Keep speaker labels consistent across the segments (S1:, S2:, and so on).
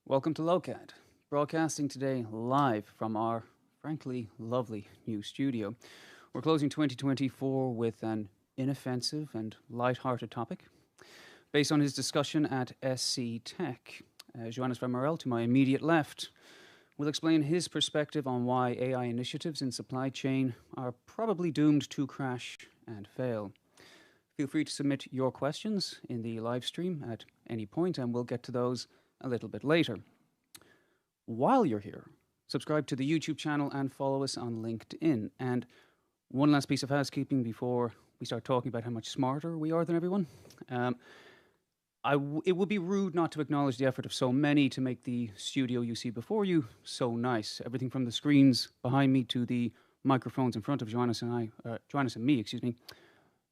S1: Welcome to Lokad, broadcasting today live from our, frankly, lovely new studio. We're closing 2024 with an inoffensive and light-hearted topic. Based on his discussion at SC Tech, Joannes Vermorel, to my immediate left, will explain his perspective on why AI initiatives in supply chain are probably doomed to crash and fail. Feel free to submit your questions in the live stream at any point, and we'll get to those a little bit later. While you're here, subscribe to the YouTube channel and follow us on LinkedIn. And one last piece of housekeeping before we start talking about how much smarter we are than everyone. It would be rude not to acknowledge the effort of so many to make the studio you see before you so nice. Everything from the screens behind me to the microphones in front of Joannes and me,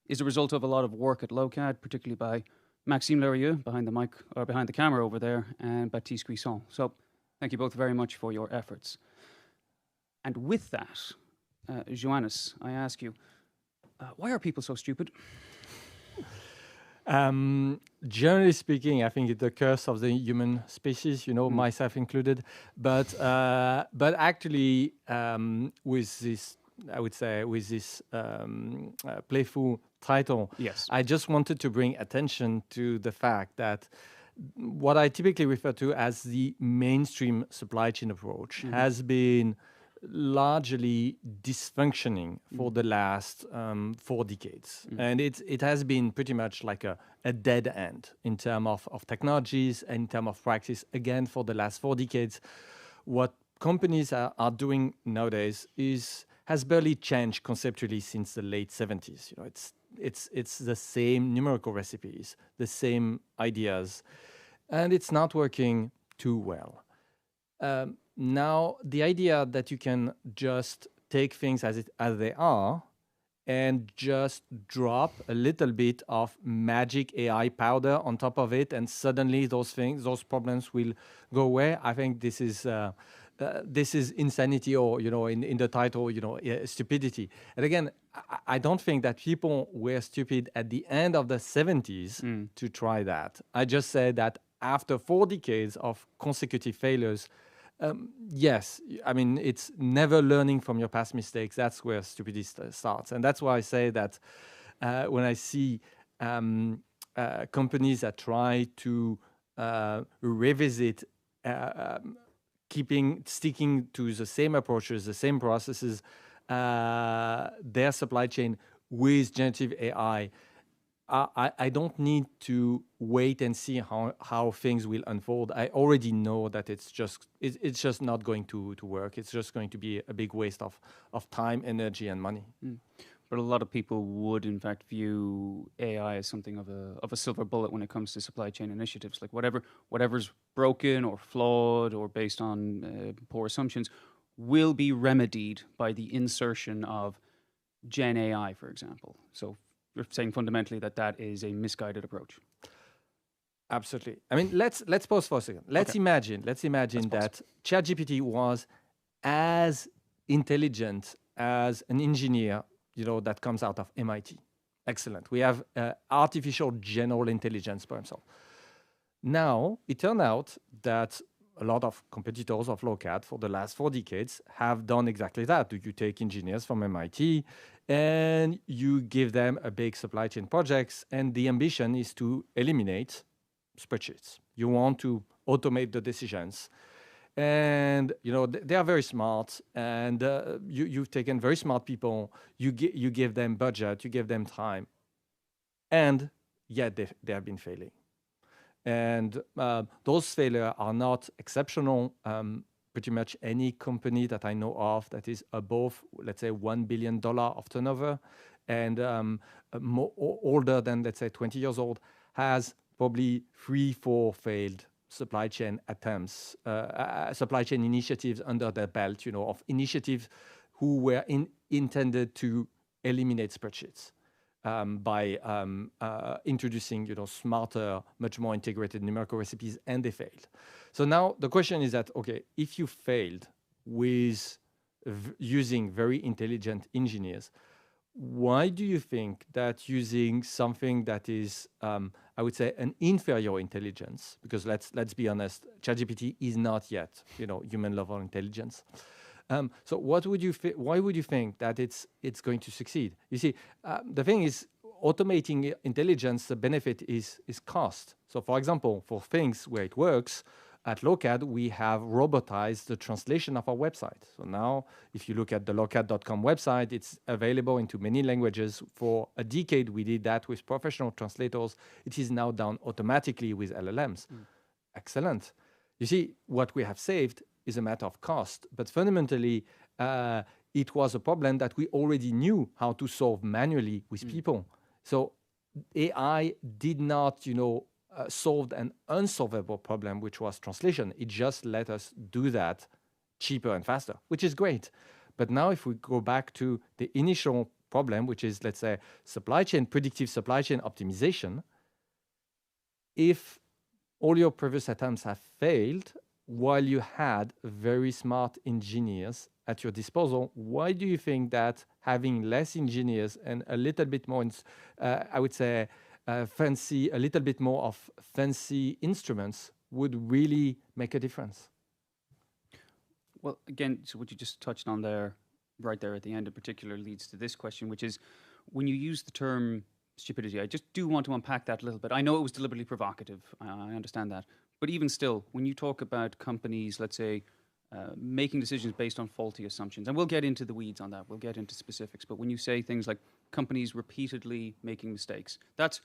S1: is a result of a lot of work at Lokad, particularly by Maxime Lerieux behind the camera over there, and Baptiste Grisson. So thank you both very much for your efforts. And with that, Joannes, I ask you, why are people so stupid?
S2: Generally speaking, I think it's the curse of the human species, myself included. But actually, with this, I would say, with this playful title,
S1: yes,
S2: I just wanted to bring attention to the fact that what I typically refer to as the mainstream supply chain approach has been largely dysfunctioning for the last 4 decades. And it has been pretty much like a dead end in terms of technologies and in terms of practice. Again, for the last 4 decades, what companies are doing nowadays has barely changed conceptually since the late 70s. It's the same numerical recipes, the same ideas, and it's not working too well. Now, the idea that you can just take things as they are and just drop a little bit of magic AI powder on top of it, and suddenly those problems will go away. I think this is insanity, or in the title, stupidity. And again, I don't think that people were stupid at the end of the 70s to try that. I just said that after 4 decades of consecutive failures, yes, I mean, it's never learning from your past mistakes. That's where stupidity starts. And that's why I say that when I see companies that try to revisit sticking to the same approaches, the same processes, their supply chain with generative AI, I don't need to wait and see how things will unfold. I already know that it's just not going to work. It's just going to be a big waste of time, energy, and money.
S1: But a lot of people would, in fact, view AI as something of a silver bullet when it comes to supply chain initiatives. Like whatever's broken or flawed or based on poor assumptions will be remedied by the insertion of Gen AI, for example. So you're saying fundamentally that is a misguided approach.
S2: Absolutely. I mean, let's pause for a second. Let's imagine that ChatGPT was as intelligent as an engineer that comes out of MIT. Excellent. We have artificial general intelligence for himself. Now, it turned out that a lot of competitors of Lokad for the last 4 decades have done exactly that. You take engineers from MIT and you give them a big supply chain projects, and the ambition is to eliminate spreadsheets. You want to automate the decisions. And they are very smart, and you've taken very smart people. You give them budget, you give them time, and yet they have been failing. And those failures are not exceptional. Pretty much any company that I know of that is above, let's say, $1 billion of turnover and older than, let's say, 20 years old has probably 3-4 failed supply chain attempts, supply chain initiatives under their belt, of initiatives who were intended to eliminate spreadsheets by introducing, smarter, much more integrated numerical recipes, and they failed. So now the question is that, okay, if you failed with using very intelligent engineers, why do you think that using something that is, I would say, an inferior intelligence, because let's be honest, ChatGPT is not yet, human level intelligence. So why would you think that it's going to succeed? You see, the thing is, automating intelligence, the benefit is cost. So for example, for things where it works, at Lokad, we have robotized the translation of our website. So now, if you look at the Lokad.com website, it's available into many languages. For a decade, we did that with professional translators. It is now done automatically with LLMs. Excellent. You see, what we have saved is a matter of cost, but fundamentally, it was a problem that we already knew how to solve manually with people. So AI did not, solved an unsolvable problem, which was translation. It just let us do that cheaper and faster, which is great. But now if we go back to the initial problem, which is, let's say, predictive supply chain optimization, if all your previous attempts have failed while you had very smart engineers at your disposal, why do you think that having less engineers and a little bit more, I would say, a little bit more of fancy instruments would really make a difference?
S1: Well, again, so what you just touched on there, right there at the end in particular, leads to this question, which is when you use the term stupidity, I just do want to unpack that a little bit. I know it was deliberately provocative. I understand that. But even still, when you talk about companies, let's say, making decisions based on faulty assumptions, and we'll get into the weeds on that, we'll get into specifics, but when you say things like companies repeatedly making mistakes, that's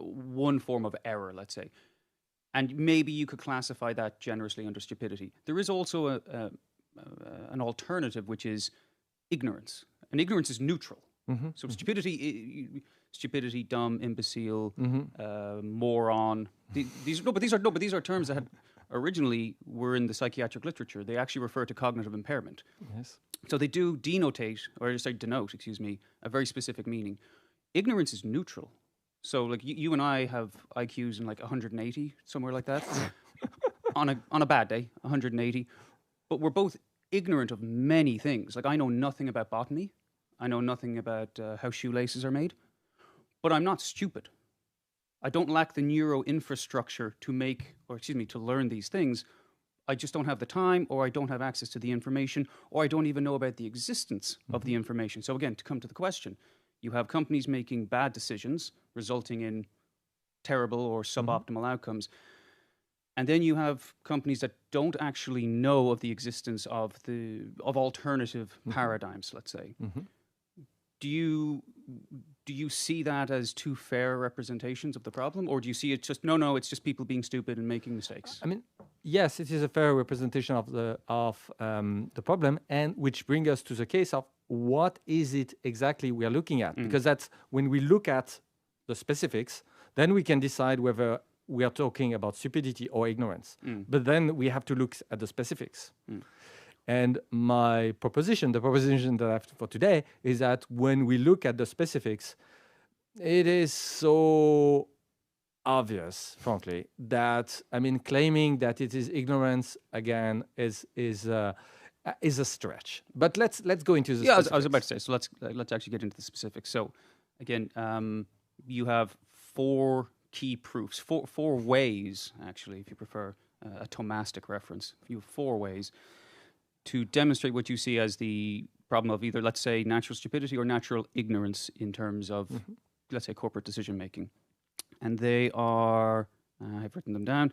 S1: one form of error, let's say. And maybe you could classify that generously under stupidity. There is also an alternative, which is ignorance. And ignorance is neutral. So stupidity, dumb, imbecile, moron. These are terms that had originally were in the psychiatric literature. They actually refer to cognitive impairment.
S2: Yes.
S1: So they do denote, a very specific meaning. Ignorance is neutral. So like you and I have IQs in like 180, somewhere like that. on a bad day, 180. But we're both ignorant of many things. Like I know nothing about botany. I know nothing about how shoelaces are made. But I'm not stupid. I don't lack the neuro infrastructure to learn these things. I just don't have the time, or I don't have access to the information, or I don't even know about the existence of the information. So again, to come to the question, you have companies making bad decisions, resulting in terrible or suboptimal outcomes. And then you have companies that don't actually know of the existence of alternative paradigms, let's say. Do you see that as two fair representations of the problem, or do you see it just it's just people being stupid and making mistakes?
S2: I mean, yes, it is a fair representation of the problem, and which brings us to the case of what is it exactly we are looking at? Because that's when we look at the specifics, then we can decide whether we are talking about stupidity or ignorance. But then we have to look at the specifics. And the proposition that I have for today is that when we look at the specifics, it is so obvious, frankly, that claiming that it is ignorance again is a stretch. But let's go into the specifics.
S1: I was about to say. So let's actually get into the specifics. So again, you have four key proofs, four ways actually, if you prefer a Thomastic reference. You have four ways to demonstrate what you see as the problem of either, let's say, natural stupidity or natural ignorance in terms of, let's say, corporate decision-making. And they are, I've written them down,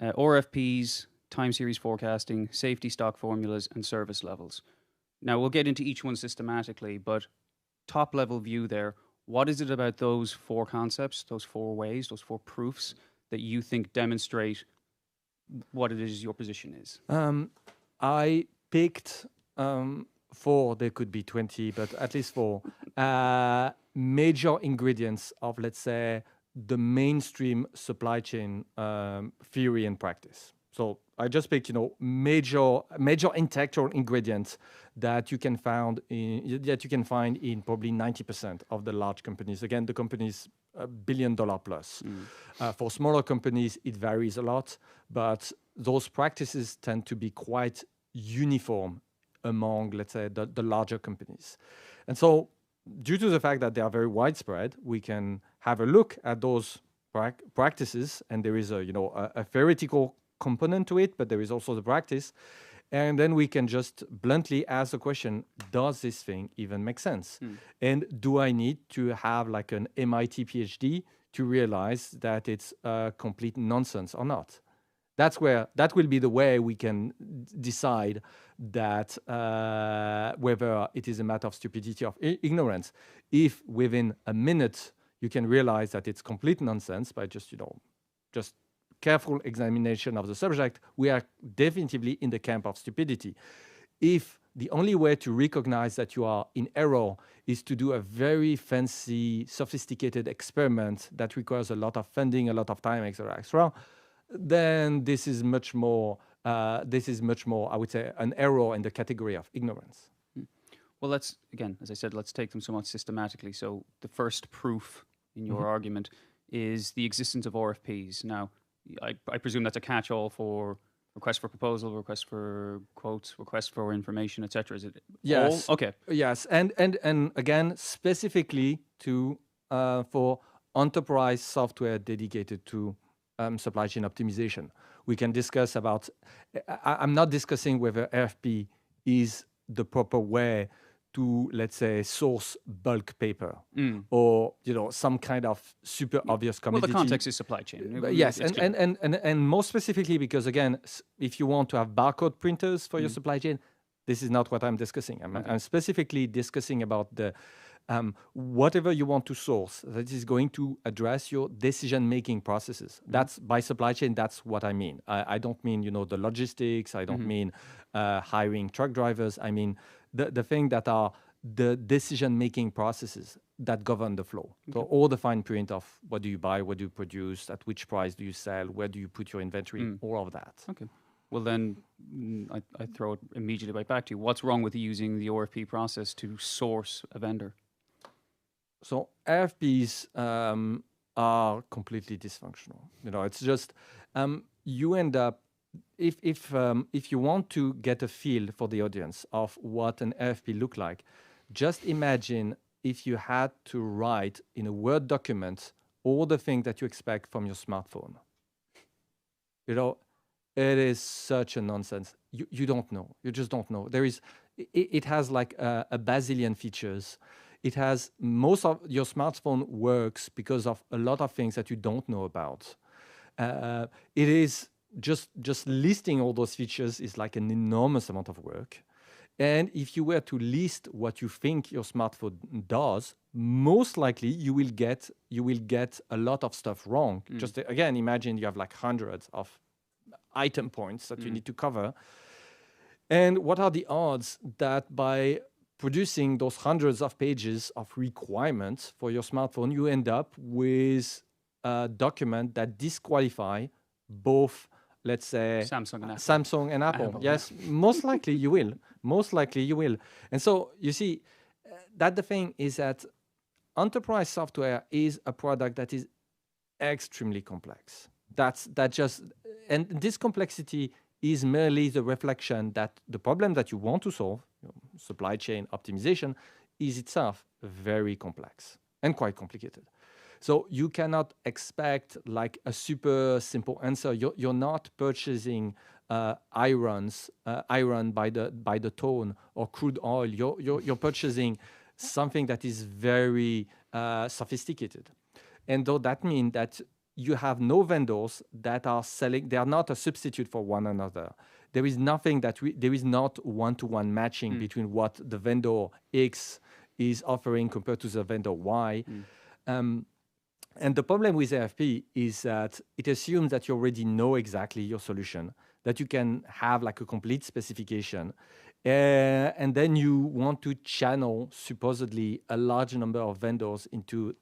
S1: RFPs, time series forecasting, safety stock formulas, and service levels. Now, we'll get into each one systematically, but top-level view there, what is it about those four concepts, those four ways, those four proofs that you think demonstrate what it is your position is?
S2: I picked four, there could be 20, but at least four major ingredients of, let's say, the mainstream supply chain theory and practice. So I just picked, major intellectual ingredients that you can find in probably 90% of the large companies. Again, the companies $1 billion plus. For smaller companies, it varies a lot, but those practices tend to be quite uniform among, let's say, the larger companies. And so due to the fact that they are very widespread, we can have a look at those practices, and there is a theoretical component to it, but there is also the practice. And then we can just bluntly ask the question, does this thing even make sense? And do I need to have like an MIT PhD to realize that it's complete nonsense or not? That will be the way we can decide that whether it is a matter of stupidity or ignorance. If within a minute you can realize that it's complete nonsense by just careful examination of the subject, we are definitively in the camp of stupidity. If the only way to recognize that you are in error is to do a very fancy, sophisticated experiment that requires a lot of funding, a lot of time, etc., etc., then this is much more, I would say, an error in the category of ignorance.
S1: Well, let's, again, as I said, let's take them somewhat systematically. So the first proof in your argument is the existence of RFPs. Now, I presume that's a catch-all for request for proposal, request for quotes, request for information, etc. Is it?
S2: Yes.
S1: All? Okay.
S2: Yes, and again, specifically for enterprise software dedicated to supply chain optimization. We can discuss about. I'm not discussing whether RFP is the proper way to, let's say, source bulk paper or some kind of super obvious commodity.
S1: Well, the context is supply chain.
S2: Yes, and more specifically because, again, if you want to have barcode printers for your supply chain, this is not what I'm discussing. I'm specifically discussing about the whatever you want to source that is going to address your decision-making processes. That's by supply chain. That's what I mean. I don't mean the logistics. I don't mean hiring truck drivers. I mean the thing that are the decision-making processes that govern the flow. So all the fine print of what do you buy, what do you produce, at which price do you sell, where do you put your inventory, all of that.
S1: Okay. Well, then I throw it immediately right back to you. What's wrong with using the RFP process to source a vendor?
S2: So RFPs are completely dysfunctional. It's just you end up if you want to get a feel for the audience of what an RFP look like, just imagine if you had to write in a Word document all the things that you expect from your smartphone. It is such a nonsense. You don't know. You just don't know. It has like a bazillion features. It has most of your smartphone works because of a lot of things that you don't know about. It is just listing all those features is like an enormous amount of work. And if you were to list what you think your smartphone does, most likely you will get a lot of stuff wrong. Just again, imagine you have like hundreds of item points that you need to cover. And what are the odds that by producing those hundreds of pages of requirements for your smartphone, you end up with a document that disqualify both, let's say, Samsung and Apple. Yes, yeah. Most likely you will. Most likely you will. And so you see that the thing is that enterprise software is a product that is extremely complex. And this complexity is merely the reflection that the problem that you want to solve, supply chain optimization, is itself very complex and quite complicated. So you cannot expect like a super simple answer. You're not purchasing iron by the ton or crude oil. You're purchasing something that is very sophisticated. And though that means that you have no vendors that are selling, they are not a substitute for one another. There is nothing there is not one-to-one matching between what the vendor X is offering compared to the vendor Y. And the problem with RFP is that it assumes that you already know exactly your solution, that you can have like a complete specification, and then you want to channel supposedly a large number of vendors into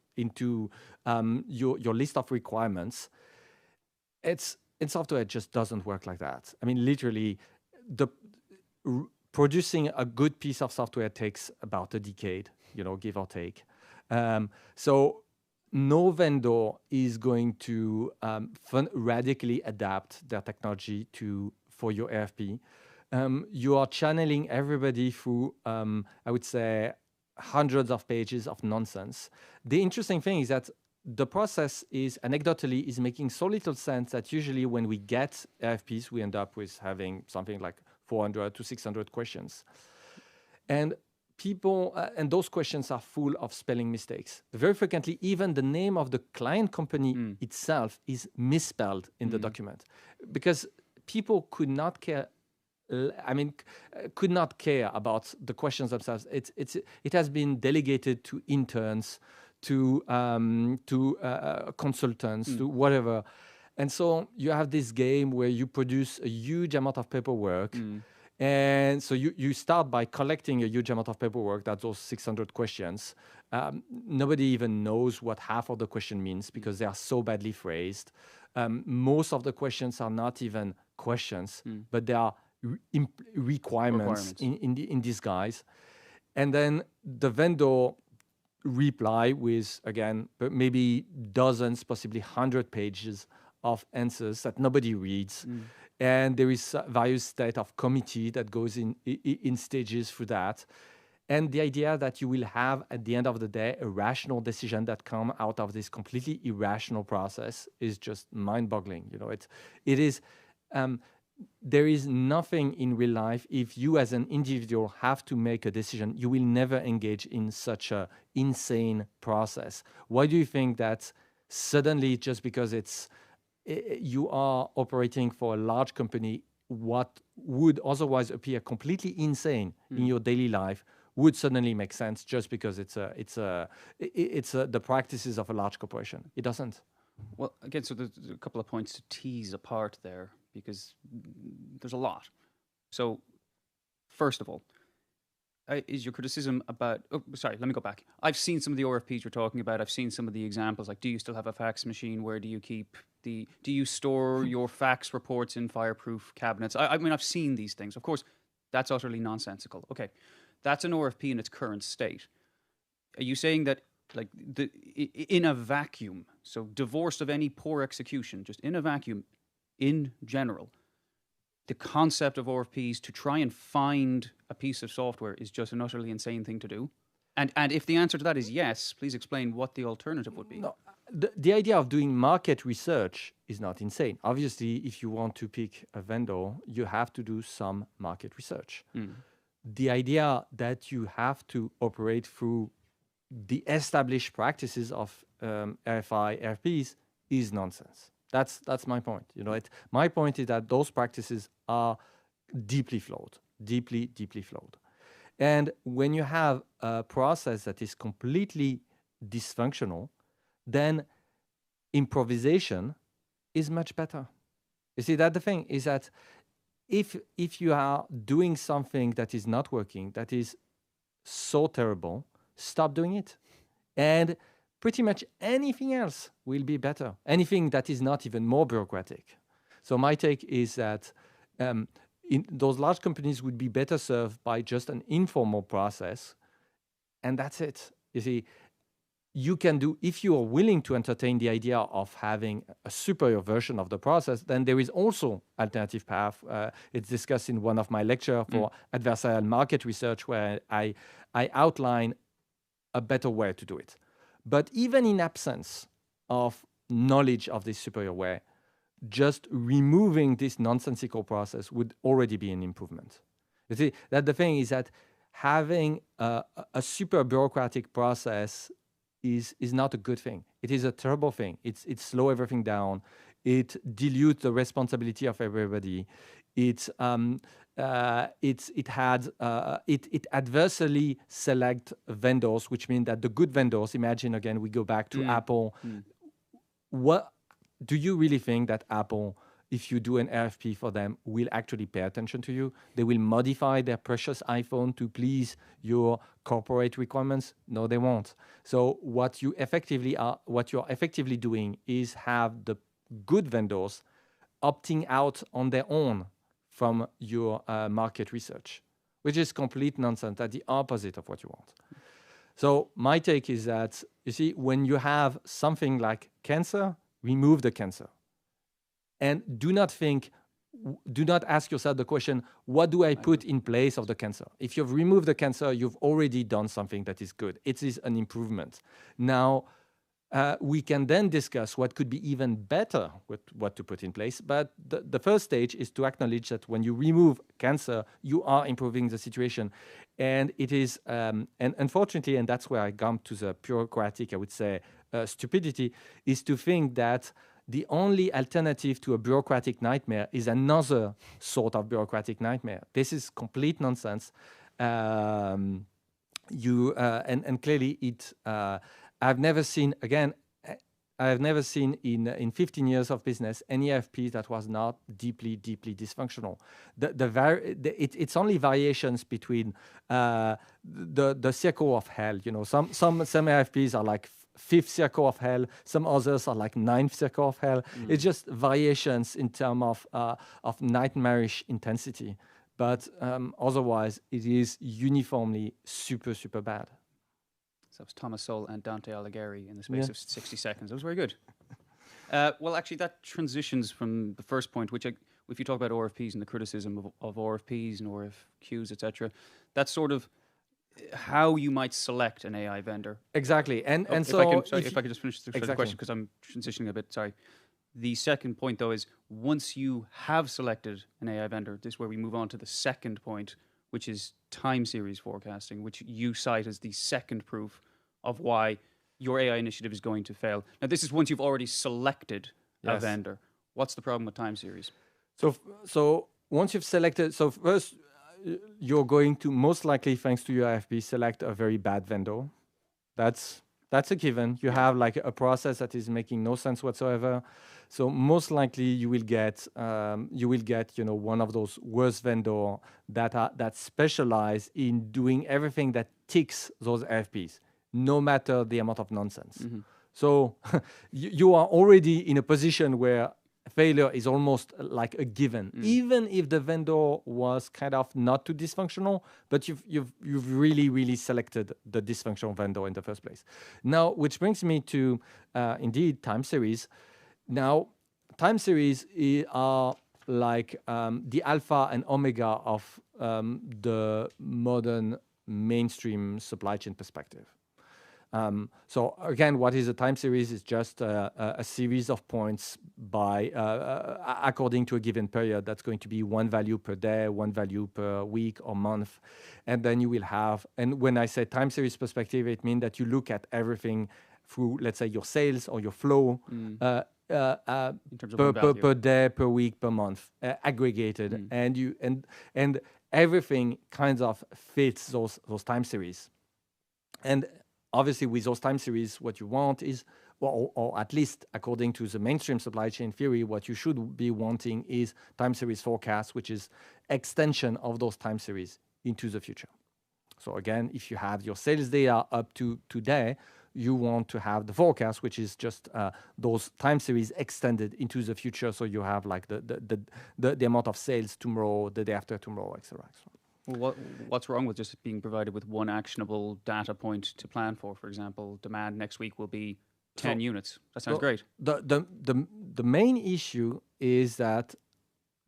S2: your list of requirements. In software, it just doesn't work like that. I mean, literally, producing a good piece of software takes about a decade, give or take. So no vendor is going to radically adapt their technology for your RFP. You are channeling everybody through, I would say, hundreds of pages of nonsense. The interesting thing is that the process is anecdotally is making so little sense that usually when we get RFPs, we end up with having something like 400 to 600 questions. And people, and those questions are full of spelling mistakes. Very frequently, even the name of the client company itself is misspelled in the document because people could not care. Could not care about the questions themselves. It has been delegated to interns, to consultants, to whatever. And so you have this game where you produce a huge amount of paperwork. And so you start by collecting a huge amount of paperwork, that's those 600 questions. Nobody even knows what half of the question means because they are so badly phrased. Most of the questions are not even questions, but they are requirements. In disguise. And then the vendor reply with, again, maybe dozens, possibly 100 pages of answers that nobody reads. And there is various state of committee that goes in stages through that. And the idea that you will have, at the end of the day, a rational decision that come out of this completely irrational process is just mind-boggling. You know, it is. There is nothing in real life. If you as an individual have to make a decision, you will never engage in such a insane process. Why do you think that suddenly, just because you are operating for a large company, what would otherwise appear completely insane in your daily life would suddenly make sense just because it's the practices of a large corporation? It doesn't.
S1: Well, again, so there's a couple of points to tease apart there because there's a lot. So, first of all, is your criticism about... Oh, sorry, let me go back. I've seen some of the RFPs you're talking about. I've seen some of the examples, like do you still have a fax machine? Where do you keep do you store your fax reports in fireproof cabinets? I mean, I've seen these things. Of course, that's utterly nonsensical. Okay, that's an RFP in its current state. Are you saying that, like, in a vacuum, so divorced of any poor execution, just in a vacuum, in general, the concept of RFPs to try and find a piece of software is just an utterly insane thing to do? And if the answer to that is yes, please explain what the alternative would be.
S2: No, the idea of doing market research is not insane. Obviously, if you want to pick a vendor, you have to do some market research. The idea that you have to operate through the established practices of RFPs is nonsense. That's my point. You know, my point is that those practices are deeply flawed, deeply flawed. And when you have a process that is completely dysfunctional, then improvisation is much better. You see, that the thing is that if you are doing something that is not working, that is so terrible, stop doing it. And pretty much anything else will be better. Anything that is not even more bureaucratic. So my take is that in those large companies would be better served by just an informal process, and that's it. You see, you can do, if you are willing to entertain the idea of having a superior version of the process, then there is also alternative path. It's discussed in one of my lectures for adversarial market research, where I outline a better way to do it. But even in absence of knowledge of this superior way, just removing this nonsensical process would already be an improvement. You see, that the thing is that having a super bureaucratic process is not a good thing. It is a terrible thing. It slows everything down. It dilutes the responsibility of everybody. It adversely select vendors, which means that the good vendors, imagine again, we go back to Apple. What do you really think that Apple, if you do an RFP for them, will actually pay attention to you? They will modify their precious iPhone to please your corporate requirements? No, they won't. So what you're effectively doing is have the good vendors opting out on their own from your market research, which is complete nonsense. That's the opposite of what you want. So my take is that, you see, when you have something like cancer, remove the cancer. And do not think do not ask yourself the question, what do I put in place of the cancer? If you've removed the cancer, you've already done something that is good. It is an improvement. Now, we can then discuss what could be even better with what to put in place. But the first stage is to acknowledge that when you remove cancer, you are improving the situation. And it is, and unfortunately, and that's where I come to the bureaucratic, I would say, stupidity, is to think that the only alternative to a bureaucratic nightmare is another sort of bureaucratic nightmare. This is complete nonsense. And clearly it, I've never seen in 15 years of business any RFP that was not deeply dysfunctional. It's only variations between the circle of hell. You know, some RFPs are like fifth circle of hell, some others are like ninth circle of hell. It's just variations in terms of nightmarish intensity. But otherwise, it is uniformly super bad.
S1: So that was Thomas Sowell and Dante Alighieri in the space of 60 seconds. That was very good. Well, actually, that transitions from the first point, which if you talk about RFPs and the criticism of RFPs and RFQs, etc., that's sort of how you might select an AI vendor.
S2: Exactly. And so
S1: if I could just finish the question, because I'm transitioning a bit, sorry. The second point, though, is once you have selected an AI vendor, this is where we move on to the second point, which is time series forecasting, which you cite as the second proof of why your AI initiative is going to fail. Now, this is once you've already selected a vendor. What's the problem with time series?
S2: So once you've selected, so first, you're going to most likely, thanks to your RFP, select a very bad vendor. That's a given. You have like a process that is making no sense whatsoever. So most likely you will get one of those worst vendor that specialize in doing everything that ticks those RFPs, no matter the amount of nonsense. Mm-hmm. So you are already in a position where failure is almost like a given, even if the vendor was kind of not too dysfunctional, but you've really selected the dysfunctional vendor in the first place. Now, which brings me to indeed time series. Now, time series are like the alpha and omega of the modern mainstream supply chain perspective. So again, what is a time series? Is just a series of points by according to a given period. That's going to be one value per day, one value per week or month, and then you will have. And when I say time series perspective, it means that you look at everything through, let's say, your sales or your flow per day, per week, per month, aggregated, and everything kind of fits those time series, and obviously, with those time series, what you want is, or at least according to the mainstream supply chain theory, what you should be wanting is time series forecast, which is extension of those time series into the future. So again, if you have your sales data up to today, you want to have the forecast, which is just those time series extended into the future. So you have like the amount of sales tomorrow, the day after tomorrow, etc.
S1: Well, what's wrong with just being provided with one actionable data point to plan for? For example, demand next week will be 10 units. That sounds great.
S2: The main issue is that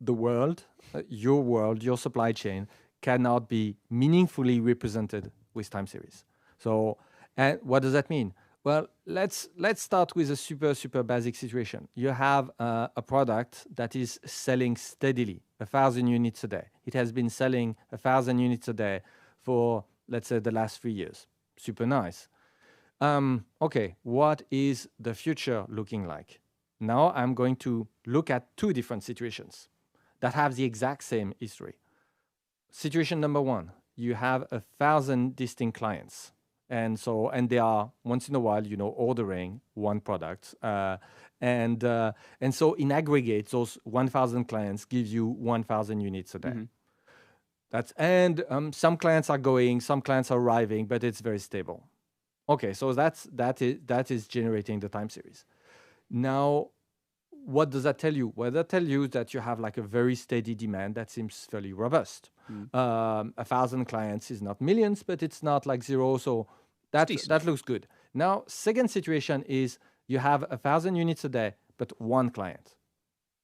S2: the world, your supply chain, cannot be meaningfully represented with time series. So, and what does that mean? Well, let's start with a super basic situation. You have a product that is selling steadily, 1,000 units a day. It has been selling 1,000 units a day for, let's say, the last 3 years. Super nice. Okay, what is the future looking like? Now I'm going to look at two different situations that have the exact same history. Situation number one, you have 1,000 distinct clients. And they are once in a while, ordering one product. And so in aggregate, those 1,000 clients give you 1,000 units a day. Mm-hmm. Some clients are going, some clients are arriving, but it's very stable. Okay, so that is generating the time series. Now, what does that tell you? Well, that tells you that you have like a very steady demand that seems fairly robust. 1,000 clients is not millions, but it's not like zero. So that looks good. Now, second situation is you have 1,000 units a day, but one client.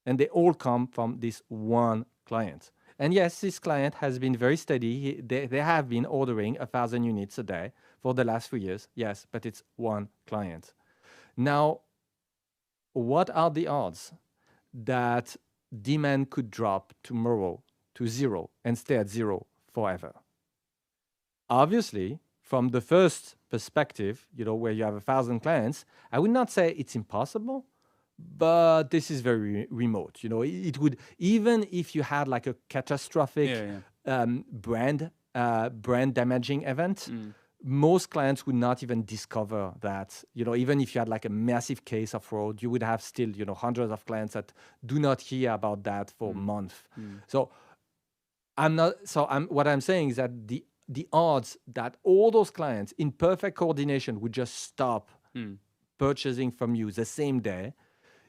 S2: And they all come from this one client. And yes, this client has been very steady. They have been ordering 1,000 units a day for the last 3 years. Yes, but it's one client. Now, what are the odds that demand could drop tomorrow to zero and stay at zero forever? Obviously, from the first perspective, where you have 1,000 clients, I would not say it's impossible, but this is very remote. It would, even if you had like a catastrophic brand damaging event, most clients would not even discover that. Even if you had like a massive case of fraud, you would have still, hundreds of clients that do not hear about that for months. So what I'm saying is that the odds that all those clients in perfect coordination would just stop purchasing from you the same day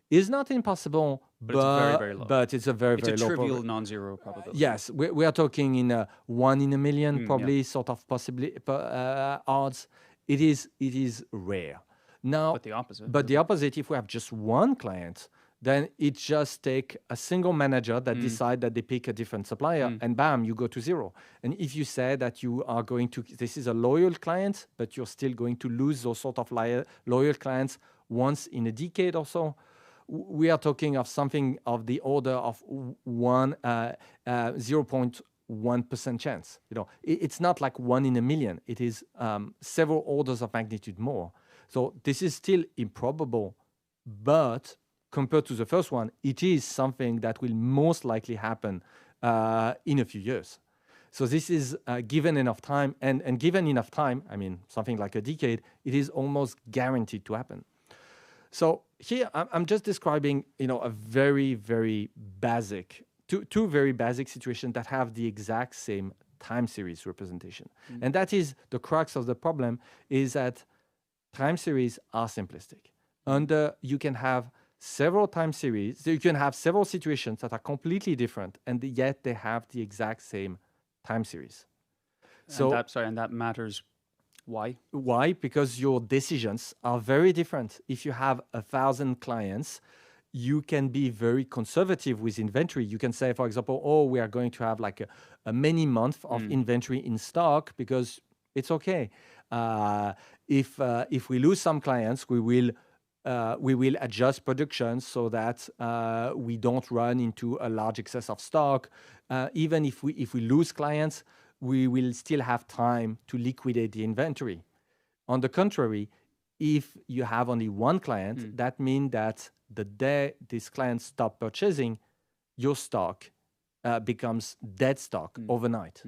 S2: is not impossible, but it's very, very low. But it's a very, very low.
S1: It's a trivial non-zero probability.
S2: Yes, we are talking in a 1 in a million, probably sort of possibly odds. It is rare. Now,
S1: but the opposite.
S2: But the opposite, if we have just one client, then it just take a single manager that decide that they pick a different supplier, and bam, you go to zero. And if you say that you are going to, this is a loyal client, but you're still going to lose those sort of loyal clients once in a decade or so, we are talking of something of the order of 0.1% chance. It's not like 1 in a million. It is several orders of magnitude more. So this is still improbable, but compared to the first one, it is something that will most likely happen in a few years. So this is given enough time, and given enough time, I mean, something like a decade, it is almost guaranteed to happen. So here I'm just describing, a very, very basic, two very basic situations that have the exact same time series representation. And that is the crux of the problem, is that time series are simplistic. You can have several time series, you can have several situations that are completely different, and yet they have the exact same time series.
S1: And that matters. Why?
S2: Why? Because your decisions are very different. If you have 1,000 clients, you can be very conservative with inventory. You can say, for example, we are going to have like a many months of inventory in stock because it's okay. If we lose some clients, we will adjust production so that we don't run into a large excess of stock. Even if we lose clients, we will still have time to liquidate the inventory. On the contrary, if you have only one client, that means that the day this client stops purchasing, your stock becomes dead stock overnight.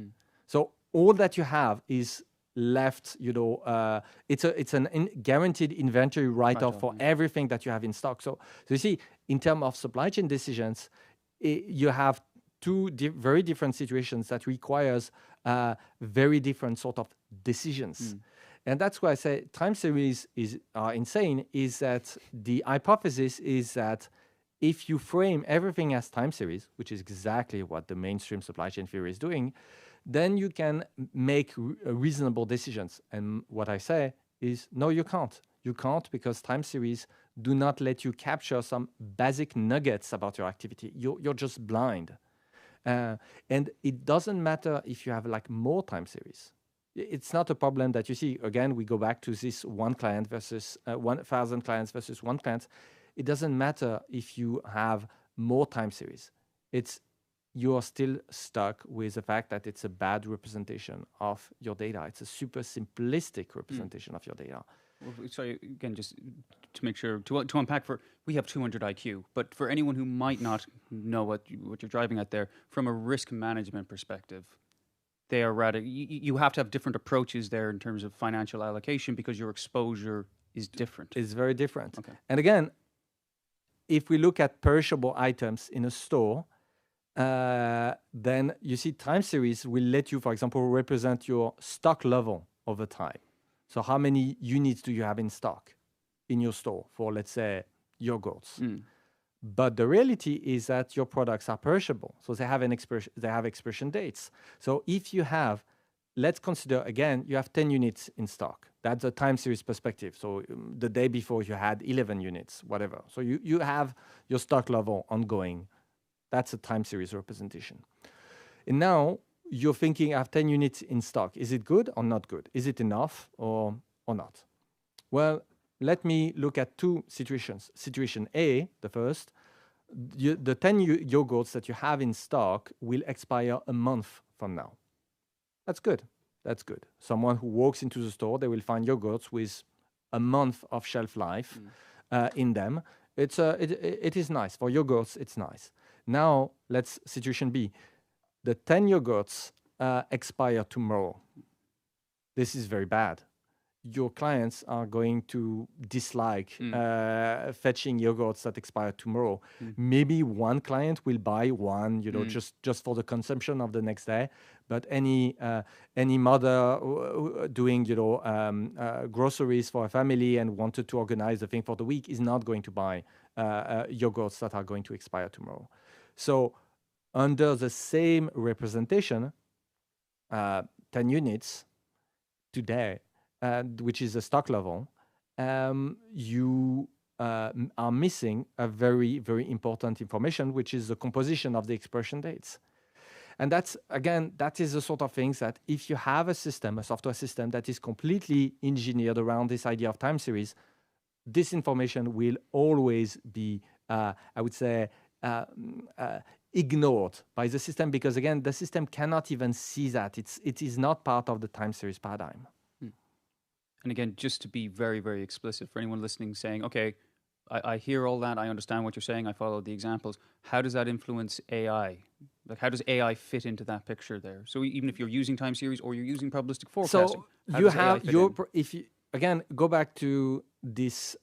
S2: So all that you have is left, it's an guaranteed inventory write-off for everything that you have in stock. So you see, in terms of supply chain decisions, you have two very different situations that requires very different sort of decisions. And that's why I say time series are insane, is that the hypothesis is that if you frame everything as time series, which is exactly what the mainstream supply chain theory is doing, then you can make reasonable decisions. And what I say is, no, you can't. You can't, because time series do not let you capture some basic nuggets about your activity. You're just blind. And it doesn't matter if you have like more time series. It's not a problem that you see. Again, we go back to this one client versus 1,000 clients versus one client. It doesn't matter if you have more time series. You are still stuck with the fact that it's a bad representation of your data. It's a super simplistic representation of your data.
S1: Well, sorry, again, just to make sure, to unpack, we have 200 IQ, but for anyone who might not know what you're driving at there, from a risk management perspective, they are rather, you have to have different approaches there in terms of financial allocation because your exposure is different.
S2: It's very different.
S1: Okay.
S2: And again, if we look at perishable items in a store, then you see time series will let you, for example, represent your stock level over time. So how many units do you have in stock in your store for, let's say, yogurts? But the reality is that your products are perishable. So they have expiration dates. So if you have let's consider, again, you have 10 units in stock. That's a time series perspective. So the day before you had 11 units, whatever. So you have your stock level ongoing. That's a time series representation. And now you're thinking, I have 10 units in stock. Is it good or not good? Is it enough or not? Well, let me look at two situations. Situation A, the first, the 10 yogurts that you have in stock will expire a month from now. That's good. That's good. Someone who walks into the store, they will find yogurts with a month of shelf life in them. It is nice. For yogurts, it's nice. Now, let's situation B. The 10 yogurts expire tomorrow. This is very bad. Your clients are going to dislike fetching yogurts that expire tomorrow. Maybe one client will buy one, just for the consumption of the next day. But any mother doing, groceries for a family and wanted to organize the thing for the week is not going to buy yogurts that are going to expire tomorrow. So under the same representation, 10 units today, which is the stock level, you are missing a very, very important information, which is the composition of the expiration dates. And that is the sort of things that if you have a software system that is completely engineered around this idea of time series, this information will always be, I would say, ignored by the system, because again, the system cannot even see that. It is not part of the time series paradigm.
S1: And again, just to be very, very explicit for anyone listening, saying, okay, I hear all that, I understand what you're saying, I follow the examples. How does that influence AI? Like, how does AI fit into that picture there? So even if you're using time series or you're using probabilistic forecasting,
S2: so you have if you again go back to this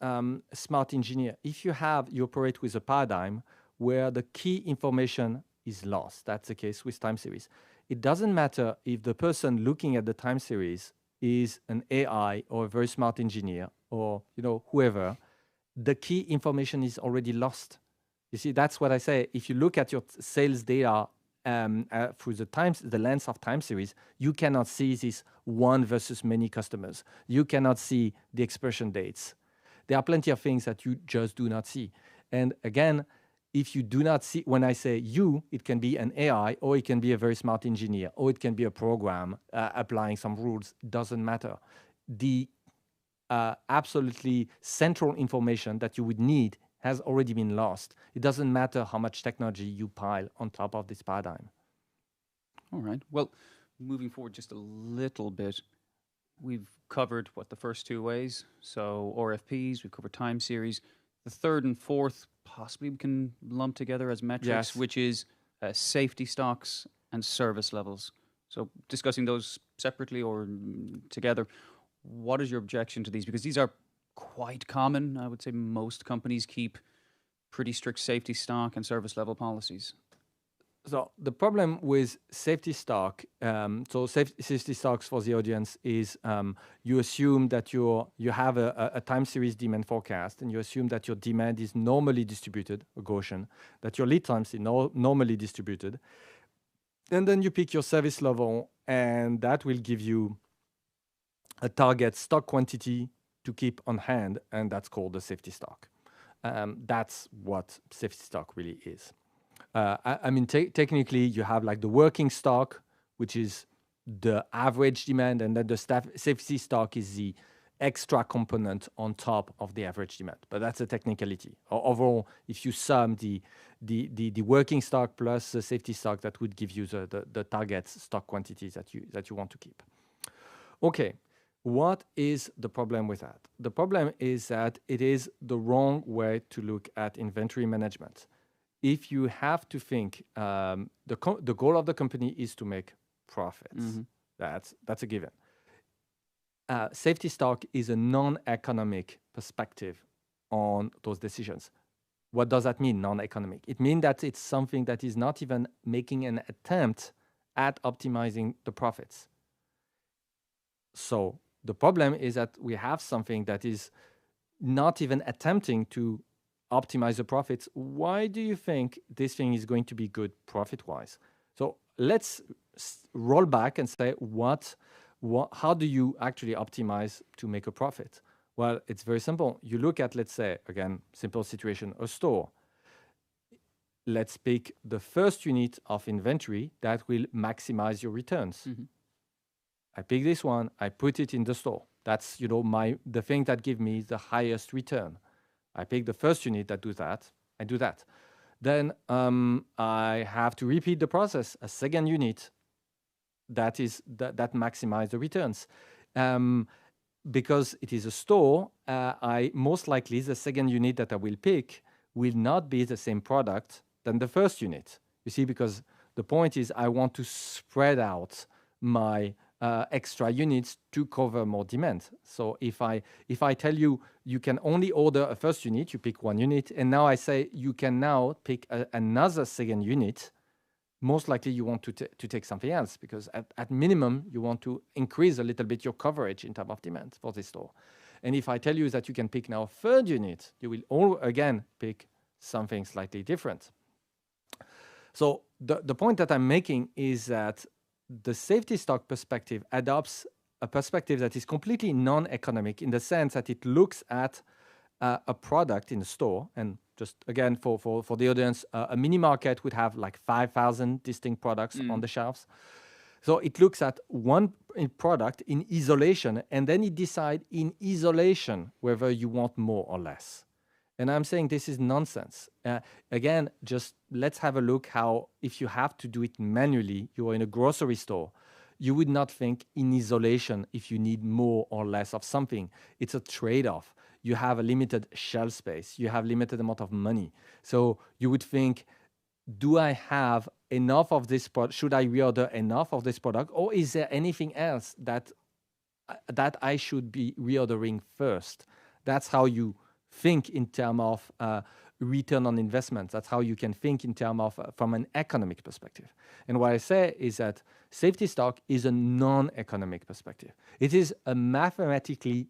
S2: smart engineer, if you operate with a paradigm where the key information is lost, that's the case with time series. It doesn't matter if the person looking at the time series is an AI or a very smart engineer or whoever. The key information is already lost. You see, that's what I say. If you look at your sales data through the lens of time series, you cannot see this one versus many customers. You cannot see the expiration dates. There are plenty of things that you just do not see. And again, if you do not see, when I say you, it can be an AI, or it can be a very smart engineer, or it can be a program applying some rules. Doesn't matter. The absolutely central information that you would need has already been lost. It doesn't matter how much technology you pile on top of this paradigm.
S1: All right. Well, moving forward just a little bit, we've covered the first two ways. So RFPs, we've covered time series. The third and fourth possibly we can lump together as metrics, which is safety stocks and service levels. So discussing those separately or together, what is your objection to these? Because these are quite common. I would say most companies keep pretty strict safety stock and service level policies.
S2: So the problem with safety stock, safety stocks for the audience is you assume that you have a time series demand forecast, and you assume that your demand is normally distributed, a Gaussian, that your lead times are normally distributed. And then you pick your service level, and that will give you a target stock quantity to keep on hand, and that's called the safety stock. That's what safety stock really is. I mean, technically, you have like the working stock, which is the average demand, and then the safety stock is the extra component on top of the average demand. But that's a technicality. Overall, if you sum the working stock plus the safety stock, that would give you the target stock quantities that you want to keep. Okay. What is the problem with that? The problem is that it is the wrong way to look at inventory management. If you have to think, the goal of the company is to make profits. That's a given. Safety stock is a non-economic perspective on those decisions. What does that mean, non-economic? It means that it's something that is not even making an attempt at optimizing the profits. So the problem is that we have something that is not even attempting to optimize the profits. Why do you think this thing is going to be good profit-wise? So let's roll back and say, how do you actually optimize to make a profit? Well, it's very simple. You look at, let's say, again, simple situation, a store. Let's pick the first unit of inventory that will maximize your returns. I pick this one, I put it in the store. That's, the thing that gives me the highest return. I pick the first unit that do that, I do that. Then I have to repeat the process, a second unit that maximize the returns. Because it is a store, I most likely the second unit that I will pick will not be the same product than the first unit. You see, because the point is I want to spread out my extra units to cover more demand. So if I tell you you can only order a first unit, you pick one unit, and now I say you can now pick another second unit, most likely you want to take something else, because at minimum you want to increase a little bit your coverage in terms of demand for this store. And if I tell you that you can pick now a third unit, you will again pick something slightly different. So the point that I'm making is that the safety stock perspective adopts a perspective that is completely non-economic, in the sense that it looks at a product in a store. And just again, for the audience, a mini market would have like 5,000 distinct products on the shelves. So it looks at one product in isolation, and then it decides in isolation whether you want more or less. And I'm saying this is nonsense. Again, just let's have a look how, if you have to do it manually, you're in a grocery store, you would not think in isolation if you need more or less of something. It's a trade-off. You have a limited shelf space. You have limited amount of money. So you would think, do I have enough of this product? Should I reorder enough of this product? Or is there anything else that I should be reordering first? That's how you think in terms of return on investment. That's how you can think in terms of from an economic perspective. And what I say is that safety stock is a non-economic perspective. It is a mathematically,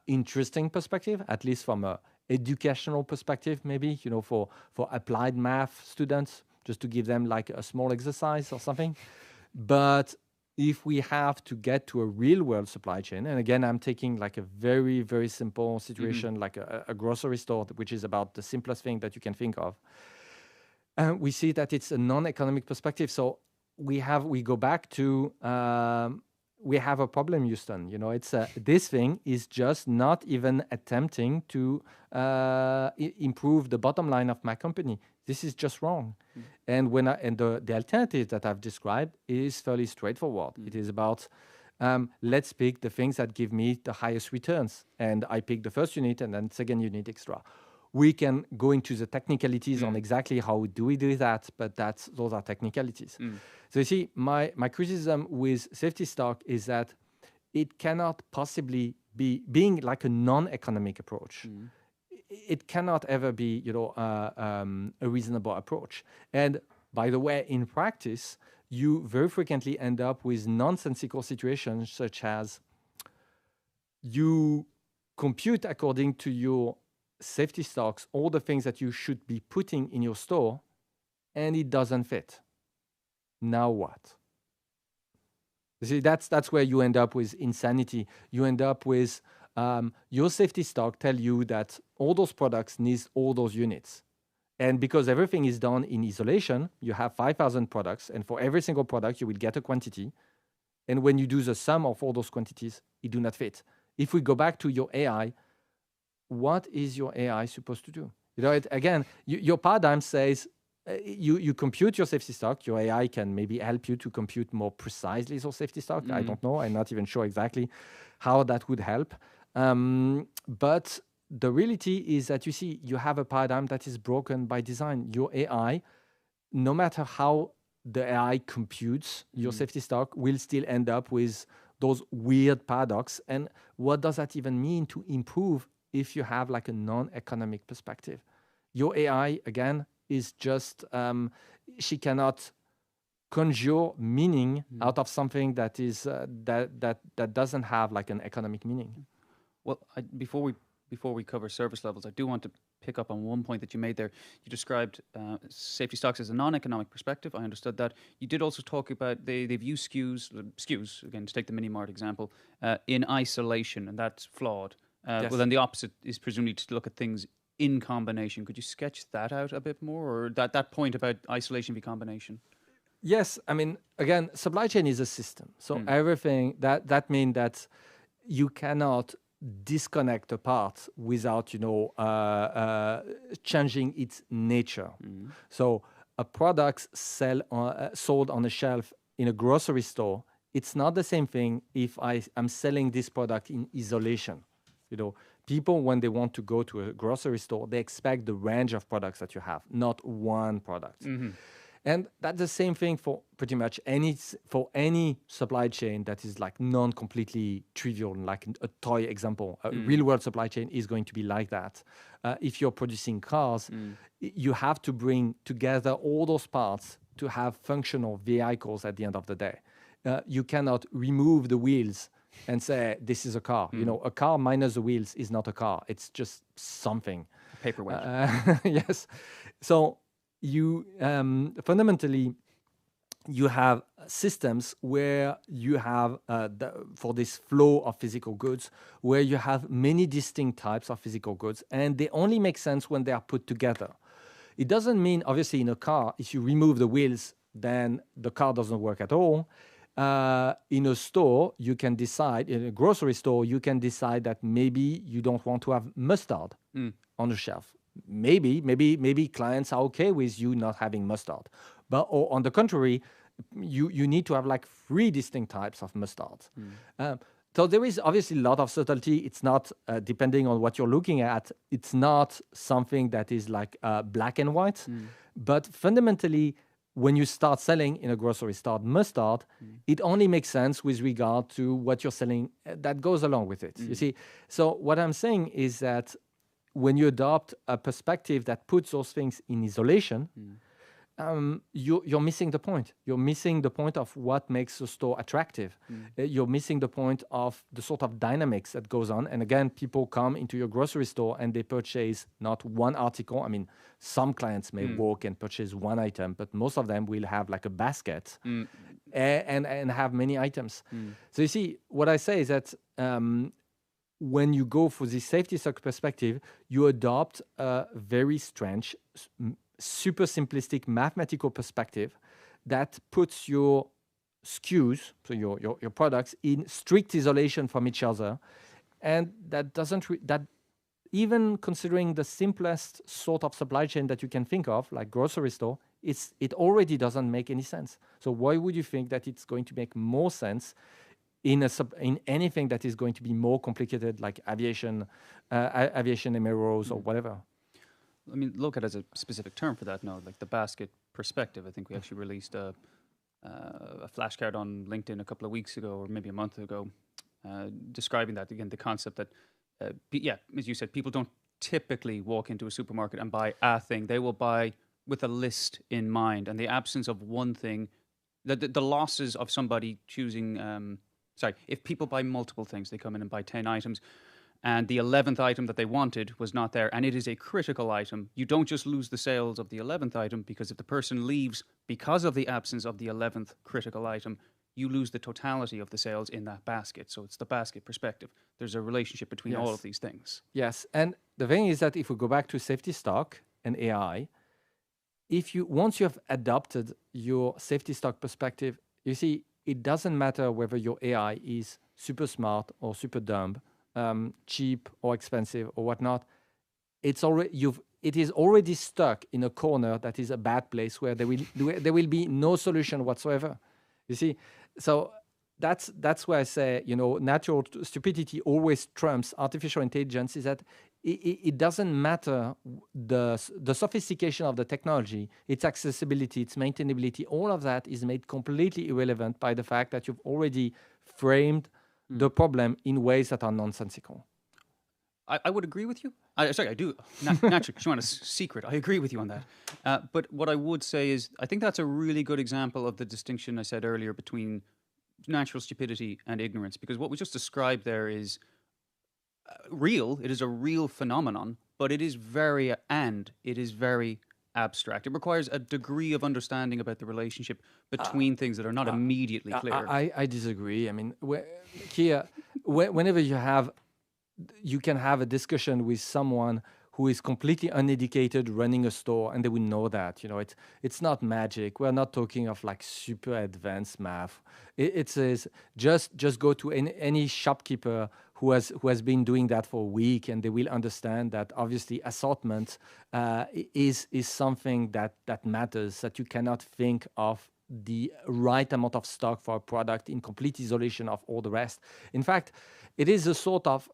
S2: interesting perspective, at least from a educational perspective, maybe, for applied math students, just to give them like a small exercise or something. But if we have to get to a real world supply chain, and again, I'm taking like a very, very simple situation, like a grocery store, which is about the simplest thing that you can think of. And we see that it's a non-economic perspective. So we go back to, we have a problem, Houston. It's this thing is just not even attempting to improve the bottom line of my company. This is just wrong. And the alternative that I've described is fairly straightforward. It is about let's pick the things that give me the highest returns, and I pick the first unit and then second unit extra. We can go into the technicalities on exactly how we do that, but those are technicalities. So you see, my criticism with safety stock is that it cannot possibly be being like a non-economic approach. It cannot ever be, a reasonable approach. And by the way, in practice, you very frequently end up with nonsensical situations, such as you compute according to your safety stocks all the things that you should be putting in your store, and it doesn't fit. Now what? You see, that's where you end up with insanity. You end up with your safety stock tell you that all those products need all those units. And because everything is done in isolation, you have 5,000 products, and for every single product, you will get a quantity. And when you do the sum of all those quantities, it do not fit. If we go back to your AI, what is your AI supposed to do? Again, your paradigm says you compute your safety stock. Your AI can maybe help you to compute more precisely your safety stock. I don't know. I'm not even sure exactly how that would help. But the reality is that you have a paradigm that is broken by design. Your AI, no matter how the AI computes your safety stock, will still end up with those weird paradoxes. And what does that even mean to improve if you have like a non-economic perspective? Your AI, again, is just, she cannot conjure meaning out of something that is that doesn't have like an economic meaning.
S1: Well, before we cover service levels, I do want to pick up on one point that you made there. You described safety stocks as a non-economic perspective. I understood that. You did also talk about they view SKUs, again, to take the mini-mart example, in isolation, and that's flawed.
S2: Yes.
S1: Well, then the opposite is presumably to look at things in combination. Could you sketch that out a bit more, or that point about isolation v combination?
S2: Yes, I mean, again, supply chain is a system. So everything that means that you cannot disconnect a part without, changing its nature. So a product sold on a shelf in a grocery store, it's not the same thing if I'm selling this product in isolation. People, when they want to go to a grocery store, they expect the range of products that you have, not one product. And that's the same thing for pretty much any supply chain that is like non-completely trivial, like a toy example. A real-world supply chain is going to be like that. If you're producing cars, you have to bring together all those parts to have functional vehicles at the end of the day. You cannot remove the wheels and say, this is a car. A car minus the wheels is not a car. It's just something.
S1: A paperweight.
S2: Yes. So you fundamentally, you have systems where you have, for this flow of physical goods, where you have many distinct types of physical goods, and they only make sense when they are put together. It doesn't mean, obviously, in a car, if you remove the wheels, then the car doesn't work at all. In a store, you can decide, in a grocery store, you can decide that maybe you don't want to have mustard on the shelf. Maybe clients are okay with you not having mustard. But on the contrary, you need to have like 3 distinct types of mustard. So there is obviously a lot of subtlety. It's not, depending on what you're looking at, it's not something that is like black and white. But fundamentally, when you start selling in a grocery store mustard, it only makes sense with regard to what you're selling that goes along with it. You see? So what I'm saying is that when you adopt a perspective that puts those things in isolation, you're missing the point. You're missing the point of what makes a store attractive. You're missing the point of the sort of dynamics that goes on. And again, people come into your grocery store and they purchase not one article. I mean, some clients may walk and purchase one item, but most of them will have like a basket and have many items. So you see, what I say is that when you go for the safety stock perspective, you adopt a very strange, super simplistic mathematical perspective that puts your SKUs, so your products, in strict isolation from each other, and that doesn't that even considering the simplest sort of supply chain that you can think of, like grocery store, it already doesn't make any sense. So why would you think that it's going to make more sense in anything that is going to be more complicated, like aviation MROs or whatever?
S1: I mean, Lokad has a specific term for that now, like the basket perspective. I think we actually released a flashcard on LinkedIn a couple of weeks ago, or maybe a month ago, describing that, again, the concept that, as you said, people don't typically walk into a supermarket and buy a thing. They will buy with a list in mind, and the absence of one thing, the losses of somebody choosing, if people buy multiple things, they come in and buy 10 items, and the 11th item that they wanted was not there, and it is a critical item. You don't just lose the sales of the 11th item, because if the person leaves because of the absence of the 11th critical item, you lose the totality of the sales in that basket. So it's the basket perspective. There's a relationship between all of these things.
S2: Yes, and the thing is that if we go back to safety stock and AI, once you have adopted your safety stock perspective, you see, it doesn't matter whether your AI is super smart or super dumb, cheap or expensive or whatnot. It is already stuck in a corner that is a bad place where there will be no solution whatsoever. You see, so that's why I say, natural stupidity always trumps artificial intelligence. Is that it doesn't matter the sophistication of the technology, its accessibility, its maintainability. All of that is made completely irrelevant by the fact that you've already framed the problem in ways that are nonsensical.
S1: I would agree with you. I do. Naturally, Joannes, secret. I agree with you on that. But what I would say is, I think that's a really good example of the distinction I said earlier between natural stupidity and ignorance, because what we just described there is real. It is a real phenomenon, but it is very abstract. It requires a degree of understanding about the relationship between things that are not immediately clear.
S2: I disagree. I mean, here, whenever you can have a discussion with someone who is completely uneducated running a store, and they will know that, it's not magic. We're not talking of like super advanced math. It says just go to any shopkeeper who has been doing that for a week, and they will understand that obviously assortment is something that matters, that you cannot think of the right amount of stock for a product in complete isolation of all the rest. In fact, it is a sort of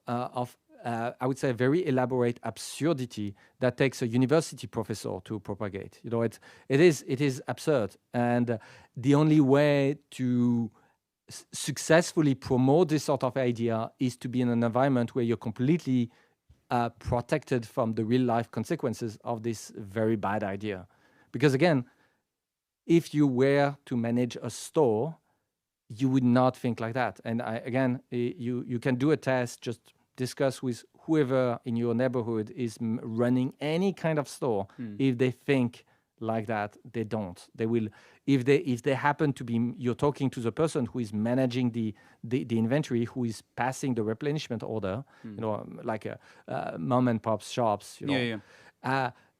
S2: I would say, very elaborate absurdity that takes a university professor to propagate. It is absurd, and the only way to successfully promote this sort of idea is to be in an environment where you're completely protected from the real life consequences of this very bad idea. Because again, if you were to manage a store, you would not think like that. And you can do a test, just discuss with whoever in your neighborhood is running any kind of store. If they think like that, they don't. They will, if they happen to be, you're talking to the person who is managing the inventory, who is passing the replenishment order, like a mom and pop shops,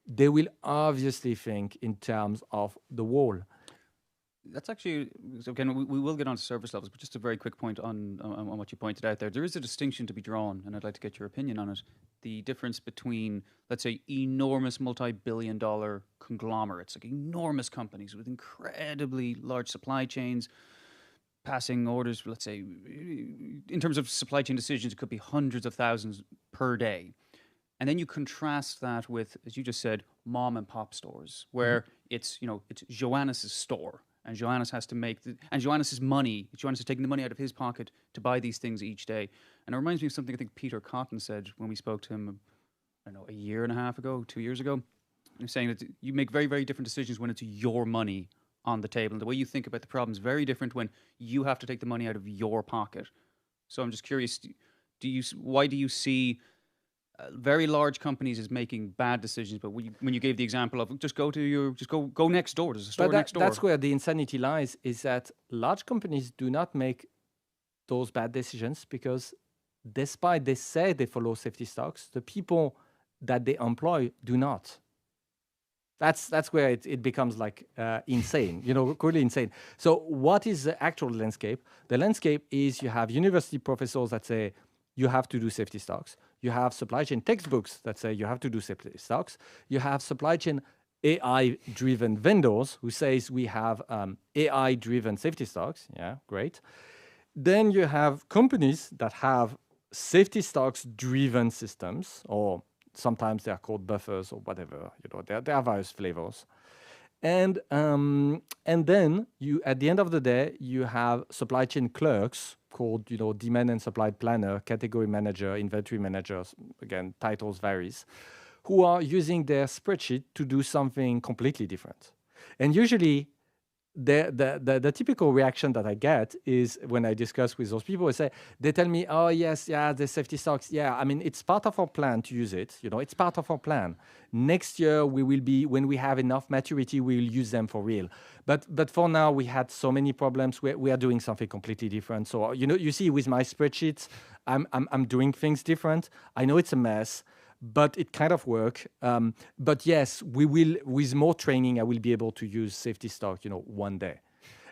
S2: they will obviously think in terms of the wall.
S1: That's actually, again, we will get on to service levels, but just a very quick point on what you pointed out there. There is a distinction to be drawn, and I'd like to get your opinion on it. The difference between, let's say, enormous multi-billion-dollar conglomerates, like enormous companies with incredibly large supply chains, passing orders, let's say, in terms of supply chain decisions, it could be hundreds of thousands per day. And then you contrast that with, as you just said, mom and pop stores, where it's Joannes' store. And Joannes has to make Joannes is taking the money out of his pocket to buy these things each day. And it reminds me of something I think Peter Cotton said when we spoke to him, I don't know, a year and a half ago, 2 years ago. He was saying that you make very, very different decisions when it's your money on the table. And the way you think about the problem is very different when you have to take the money out of your pocket. So I'm just curious, why do you see very large companies is making bad decisions, but when you gave the example of go next door, there's a store next door.
S2: That's where the insanity lies, is that large companies do not make those bad decisions because despite they say they follow safety stocks, the people that they employ do not. That's where it becomes like insane, really insane. So what is the actual landscape? The landscape is you have university professors that say you have to do safety stocks. You have supply chain textbooks that say you have to do safety stocks. You have supply chain AI-driven vendors who says we have AI-driven safety stocks. Yeah, great. Then you have companies that have safety stocks-driven systems, or sometimes they are called buffers or whatever. There are various flavors. And then you, at the end of the day, you have supply chain clerks called, demand and supply planner, category manager, inventory managers. Again, titles varies, who are using their spreadsheet to do something completely different. And usually, the typical reaction that I get is when I discuss with those people, they tell me, oh yes, yeah, the safety stocks, yeah, I mean, it's part of our plan to use it. It's part of our plan. Next year, when we have enough maturity, we'll use them for real. But for now, we had so many problems. We are doing something completely different. So, you see with my spreadsheets, I'm doing things different. I know it's a mess, but it kind of works. But yes, we will, with more training, I will be able to use safety stock, one day.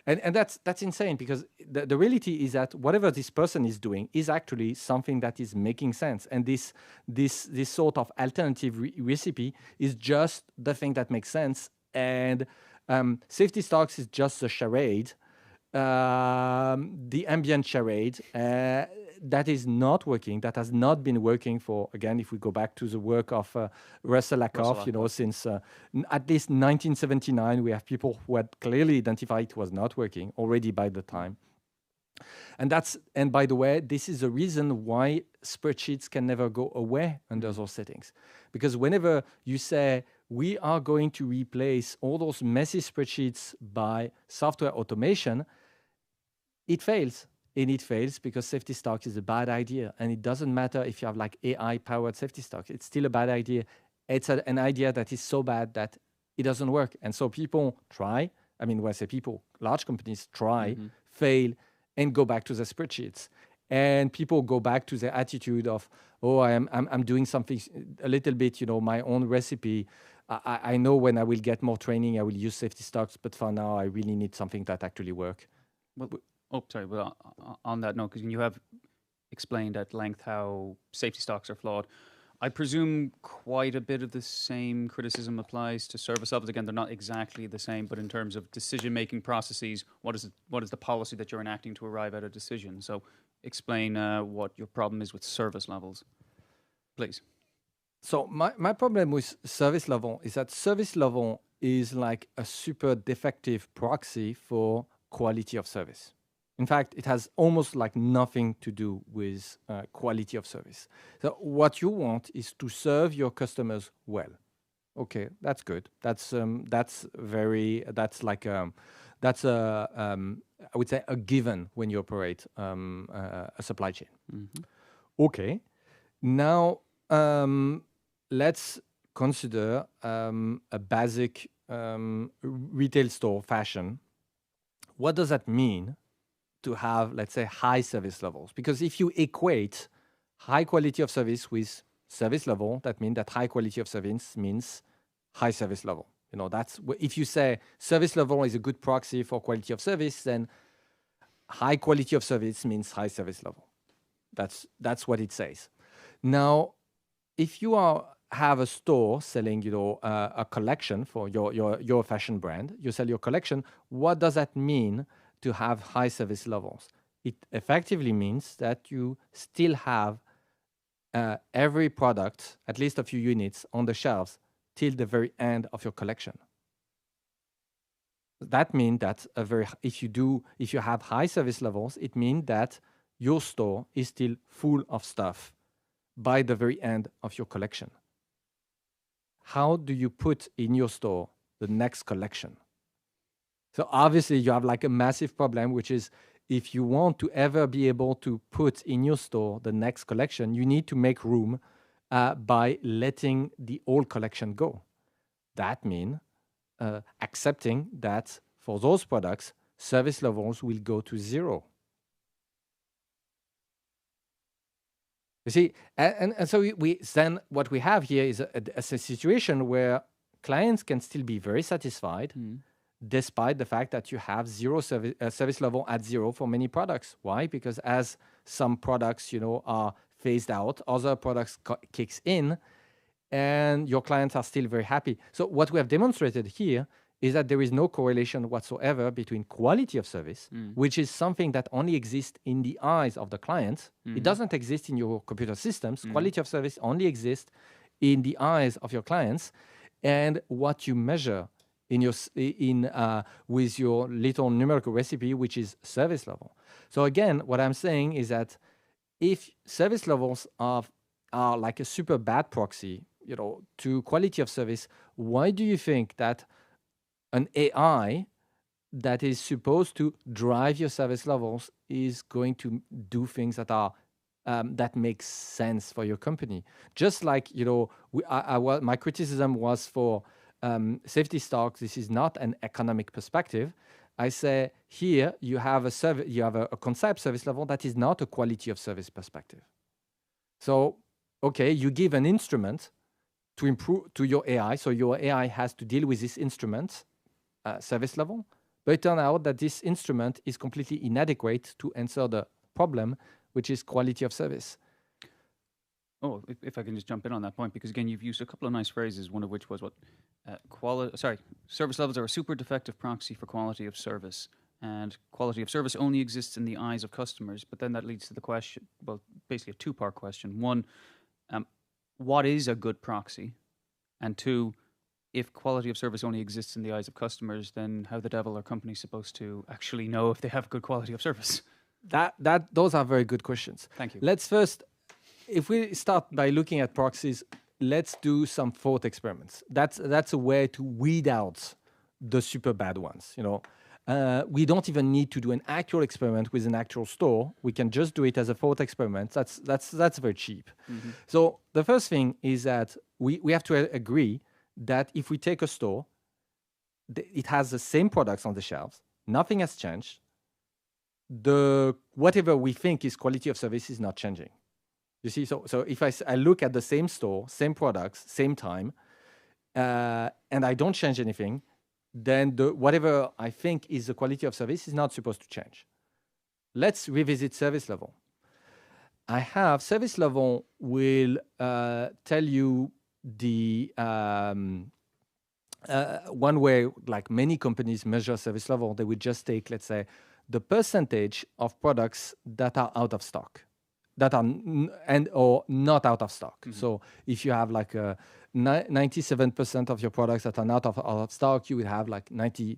S2: And that's insane, because the reality is that whatever this person is doing is actually something that is making sense. And this sort of alternative recipe is just the thing that makes sense. And safety stocks is just a charade, the ambient charade, that is not working, that has not been working for, again, if we go back to the work of Russell Lakoff, since at least 1979, we have people who had clearly identified it was not working already by the time. And by the way, this is the reason why spreadsheets can never go away under those settings. Because whenever you say, we are going to replace all those messy spreadsheets by software automation, it fails. and it fails because safety stock is a bad idea. And it doesn't matter if you have like AI-powered safety stock. It's still a bad idea. It's an idea that is so bad that it doesn't work. And so people try. I mean, when I say people, large companies try, fail, and go back to the spreadsheets. And people go back to the attitude of, oh, I'm doing something a little bit, my own recipe. I know when I will get more training, I will use safety stocks. But for now, I really need something that actually works.
S1: Well, on that note, because you have explained at length how safety stocks are flawed, I presume quite a bit of the same criticism applies to service levels. Again, they're not exactly the same, but in terms of decision-making processes, what is the policy that you're enacting to arrive at a decision? So explain what your problem is with service levels, please.
S2: So my problem with service level is that service level is like a super defective proxy for quality of service. In fact, it has almost like nothing to do with quality of service. So what you want is to serve your customers well. Okay, that's good. That's I would say a given when you operate a supply chain. Okay, now let's consider a basic retail store fashion. What does that mean to have, let's say, high service levels? Because if you equate high quality of service with service level, that means that high quality of service means high service level. That's if you say service level is a good proxy for quality of service, then high quality of service means high service level. That's what it says. Now, if you have a store selling, a collection for your fashion brand, you sell your collection. What does that mean to have high service levels? It effectively means that you still have every product, at least a few units, on the shelves till the very end of your collection. That means that if you have high service levels, it means that your store is still full of stuff by the very end of your collection. How do you put in your store the next collection? So obviously you have like a massive problem, which is if you want to ever be able to put in your store the next collection, you need to make room by letting the old collection go. That means accepting that for those products, service levels will go to zero. You see, and so then what we have here is a situation where clients can still be very satisfied despite the fact that you have service level at zero for many products. Why? Because as some products, are phased out, other products kicks in, and your clients are still very happy. So what we have demonstrated here is that there is no correlation whatsoever between quality of service, which is something that only exists in the eyes of the client. It doesn't exist in your computer systems. Quality of service only exists in the eyes of your clients, and what you measure with your little numerical recipe, which is service level. So again, what I'm saying is that if service levels are like a super bad proxy, to quality of service, why do you think that an AI that is supposed to drive your service levels is going to do things that are that makes sense for your company? Just like my criticism was for safety stocks. This is not an economic perspective. I say here you have a concept service level that is not a quality of service perspective. So okay, you give an instrument to improve to your AI, so your AI has to deal with this instrument service level, but it turned out that this instrument is completely inadequate to answer the problem, which is quality of service.
S1: Oh, if I can just jump in on that point, because again, you've used a couple of nice phrases, one of which was service levels are a super defective proxy for quality of service, and quality of service only exists in the eyes of customers. But then that leads to the question, well, basically a two-part question. One, what is a good proxy? And two, if quality of service only exists in the eyes of customers, then how the devil are companies supposed to actually know if they have good quality of service?
S2: Those are very good questions.
S1: Thank you.
S2: Let's first, if we start by looking at proxies, let's do some thought experiments. That's a way to weed out the super bad ones. We don't even need to do an actual experiment with an actual store. We can just do it as a thought experiment. That's very cheap. So the first thing is that we have to agree that if we take a store, it has the same products on the shelves, nothing has changed. Whatever we think is quality of service is not changing. You see, so if I look at the same store, same products, same time, and I don't change anything, then whatever I think is the quality of service is not supposed to change. Let's revisit service level. I have service level will tell you the one way, like many companies measure service level, they would just take, let's say, the percentage of products that are out of stock, that are or not out of stock. So if you have like 97% of your products that are not out of stock, you will have like 90%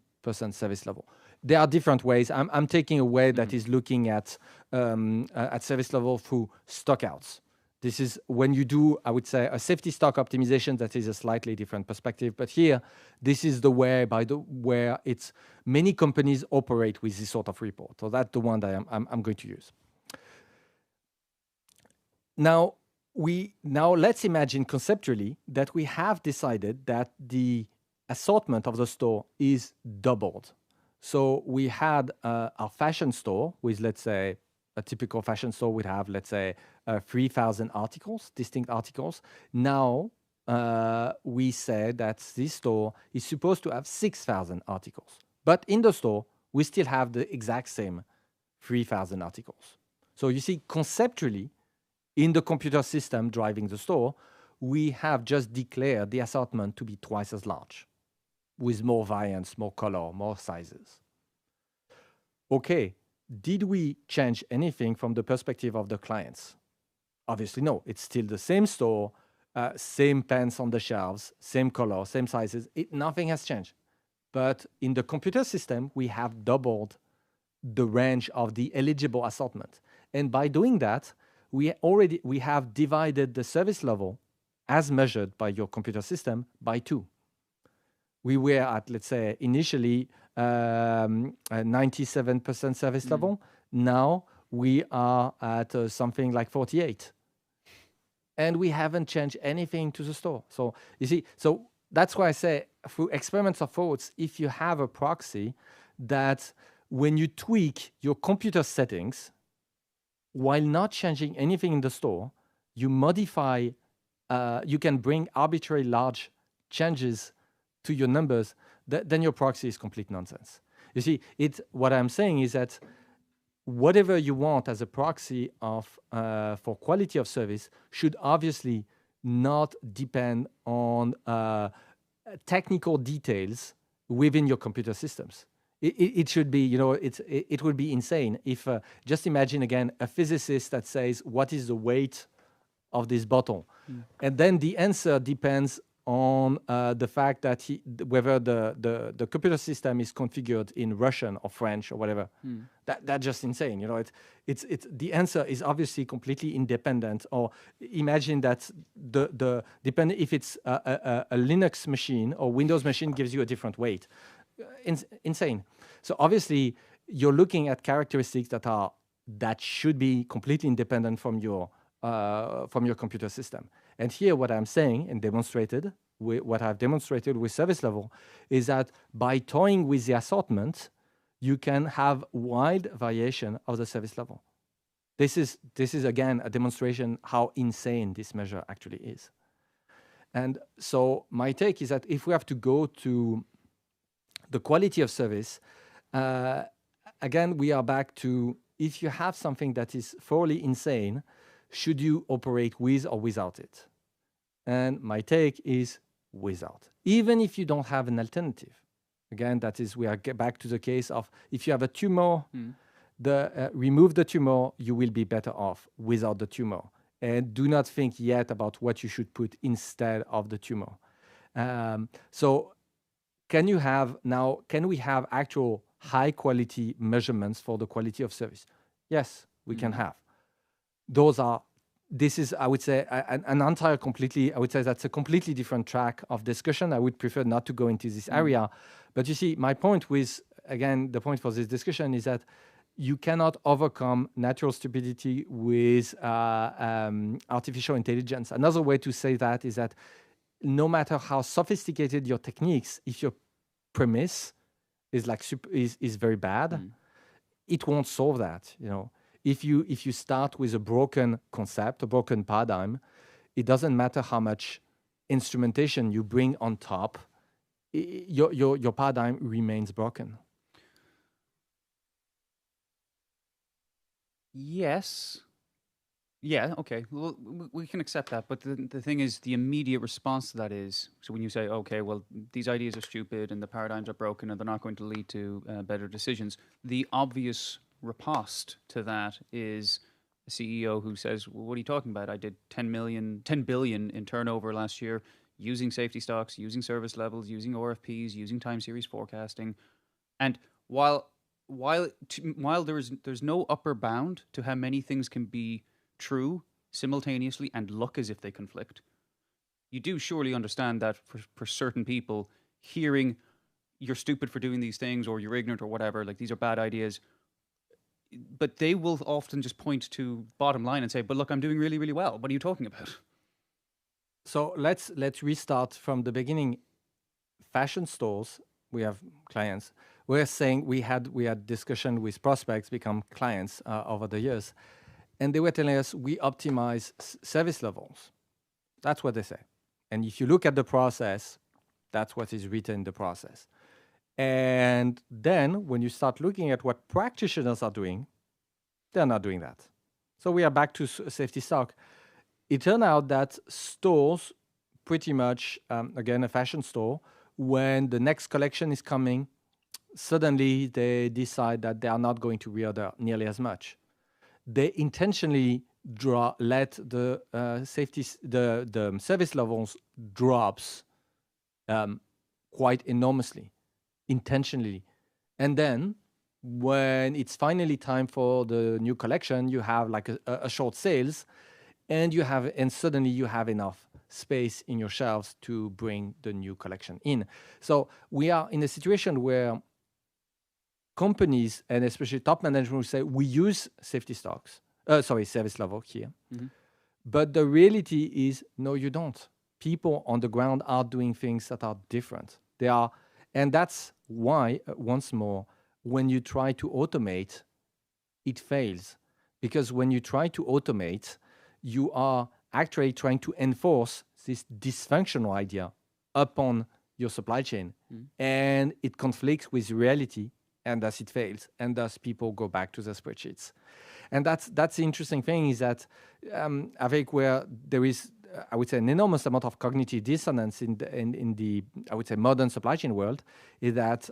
S2: service level. There are different ways. I'm taking a way that is looking at service level through stockouts. This is when you do, I would say, a safety stock optimization. That is a slightly different perspective. But here, this is the way where it's many companies operate with this sort of report. So that's the one that I'm going to use. Now let's imagine conceptually that we have decided that the assortment of the store is doubled. So we had our fashion store with, let's say, a typical fashion store would have, let's say, 3,000 articles, distinct articles. Now we say that this store is supposed to have 6,000 articles. But in the store, we still have the exact same 3,000 articles. So you see, conceptually, in the computer system driving the store, we have just declared the assortment to be twice as large, with more variants, more color, more sizes. Okay, did we change anything from the perspective of the clients? Obviously, no. It's still the same store, same pens on the shelves, same color, same sizes. Nothing has changed. But in the computer system, we have doubled the range of the eligible assortment. And by doing that, we have divided the service level as measured by your computer system by 2. We were at, let's say, initially 97% service level. Now we are at something like 48. And we haven't changed anything to the store. So you see, so that's why I say through experiments of thoughts, if you have a proxy that when you tweak your computer settings, while not changing anything in the store, you modify, you can bring arbitrary large changes to your numbers, then your proxy is complete nonsense. You see, what I'm saying is that whatever you want as a proxy of for quality of service should obviously not depend on technical details within your computer systems. It should be, it would be insane if, just imagine again, a physicist that says, what is the weight of this bottle? And then the answer depends on the fact that whether the computer system is configured in Russian or French or whatever. That's just insane. It's the answer is obviously completely independent. Or imagine that depending if it's a Linux machine or Windows machine gives you a different weight. Insane. So obviously you're looking at characteristics that should be completely independent from your computer system. And here what I'm saying and what I've demonstrated with service level is that by toying with the assortment, you can have wide variation of the service level. This is again a demonstration how insane this measure actually is. And so my take is that if we have to go to the quality of service, again, we are back to if you have something that is thoroughly insane, should you operate with or without it? And my take is without, even if you don't have an alternative. Again, that is, we are back to the case of if you have a tumor, remove the tumor, you will be better off without the tumor. And do not think yet about what you should put instead of the tumor. So can we have actual high quality measurements for the quality of service? Yes, we can have. This is, I would say, an entire completely, I would say that's a completely different track of discussion. I would prefer not to go into this area. But you see, my point with again, the point for this discussion is that you cannot overcome natural stupidity with artificial intelligence. Another way to say that is that no matter how sophisticated your techniques, if your premise is like is very bad, it won't solve that. You know, if you start with a broken concept, a broken paradigm, it doesn't matter how much instrumentation you bring on top, your paradigm remains broken.
S1: Yes. Yeah, okay. Well, we can accept that. But the thing is, the immediate response to that is, so when you say, okay, well, these ideas are stupid and the paradigms are broken and they're not going to lead to better decisions, the obvious riposte to that is a CEO who says, well, what are you talking about? I did 10 billion in turnover last year using safety stocks, using service levels, using RFPs, using time series forecasting. And while there's no upper bound to how many things can be true simultaneously and look as if they conflict, you do surely understand that for certain people, hearing you're stupid for doing these things or you're ignorant or whatever, like these are bad ideas, but they will often just point to bottom line and say, but look, I'm doing really, really well. What are you talking about?
S2: So let's restart from the beginning. Fashion stores, we have clients. We're saying we had discussion with prospects become clients over the years, and they were telling us we optimize service levels. That's what they say. And if you look at the process, that's what is written in the process. And then when you start looking at what practitioners are doing, they're not doing that. So we are back to safety stock. It turned out that stores, pretty much, again, a fashion store, when the next collection is coming, suddenly they decide that they are not going to reorder nearly as much. They intentionally let the the service levels drops quite enormously, intentionally. And then when it's finally time for the new collection, you have like a short sales, and suddenly you have enough space in your shelves to bring the new collection in. So we are in a situation where companies, and especially top management, will say we use service level here. Mm-hmm. But the reality is, no, you don't. People on the ground are doing things that are different. And that's why, once more, when you try to automate, it fails. Because when you try to automate, you are actually trying to enforce this dysfunctional idea upon your supply chain. And it conflicts with reality, and thus it fails. And thus people go back to the spreadsheets. And that's the interesting thing, is that I think where there is, I would say, an enormous amount of cognitive dissonance in the I would say, modern supply chain world, is that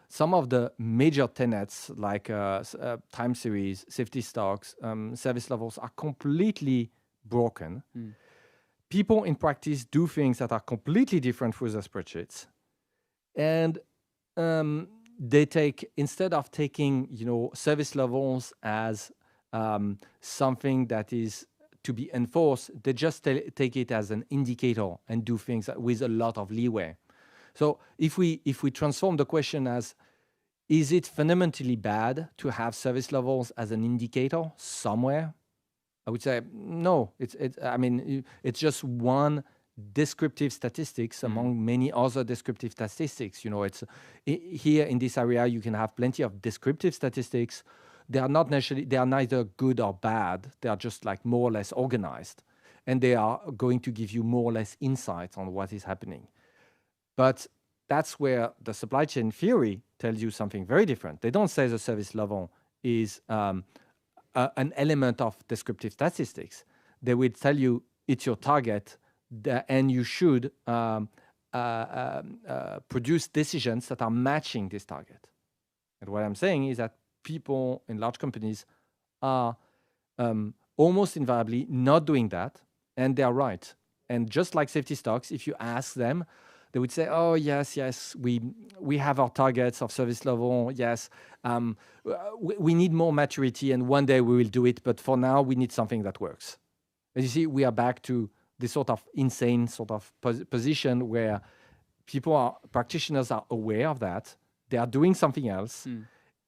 S2: some of the major tenets like time series, safety stocks, service levels are completely broken. People in practice do things that are completely different with the spreadsheets, and they take, instead of taking service levels as something that is to be enforced, they just take it as an indicator and do things with a lot of leeway. So if we transform the question as, is it fundamentally bad to have service levels as an indicator somewhere? I would say no. It's just one descriptive statistics among many other descriptive statistics. It's here in this area you can have plenty of descriptive statistics. They are neither good or bad. They are just like more or less organized, and they are going to give you more or less insight on what is happening. But that's where the supply chain theory tells you something very different. They don't say the service level is an element of descriptive statistics. They will tell you it's your target, and you should produce decisions that are matching this target. And what I'm saying is that people in large companies are almost invariably not doing that, and they are right. And just like safety stocks, if you ask them, they would say, "Oh yes, we have our targets of service level. Yes, we need more maturity, and one day we will do it. But for now, we need something that works." As you see, we are back to this sort of insane sort of position where practitioners are aware of that. They are doing something else,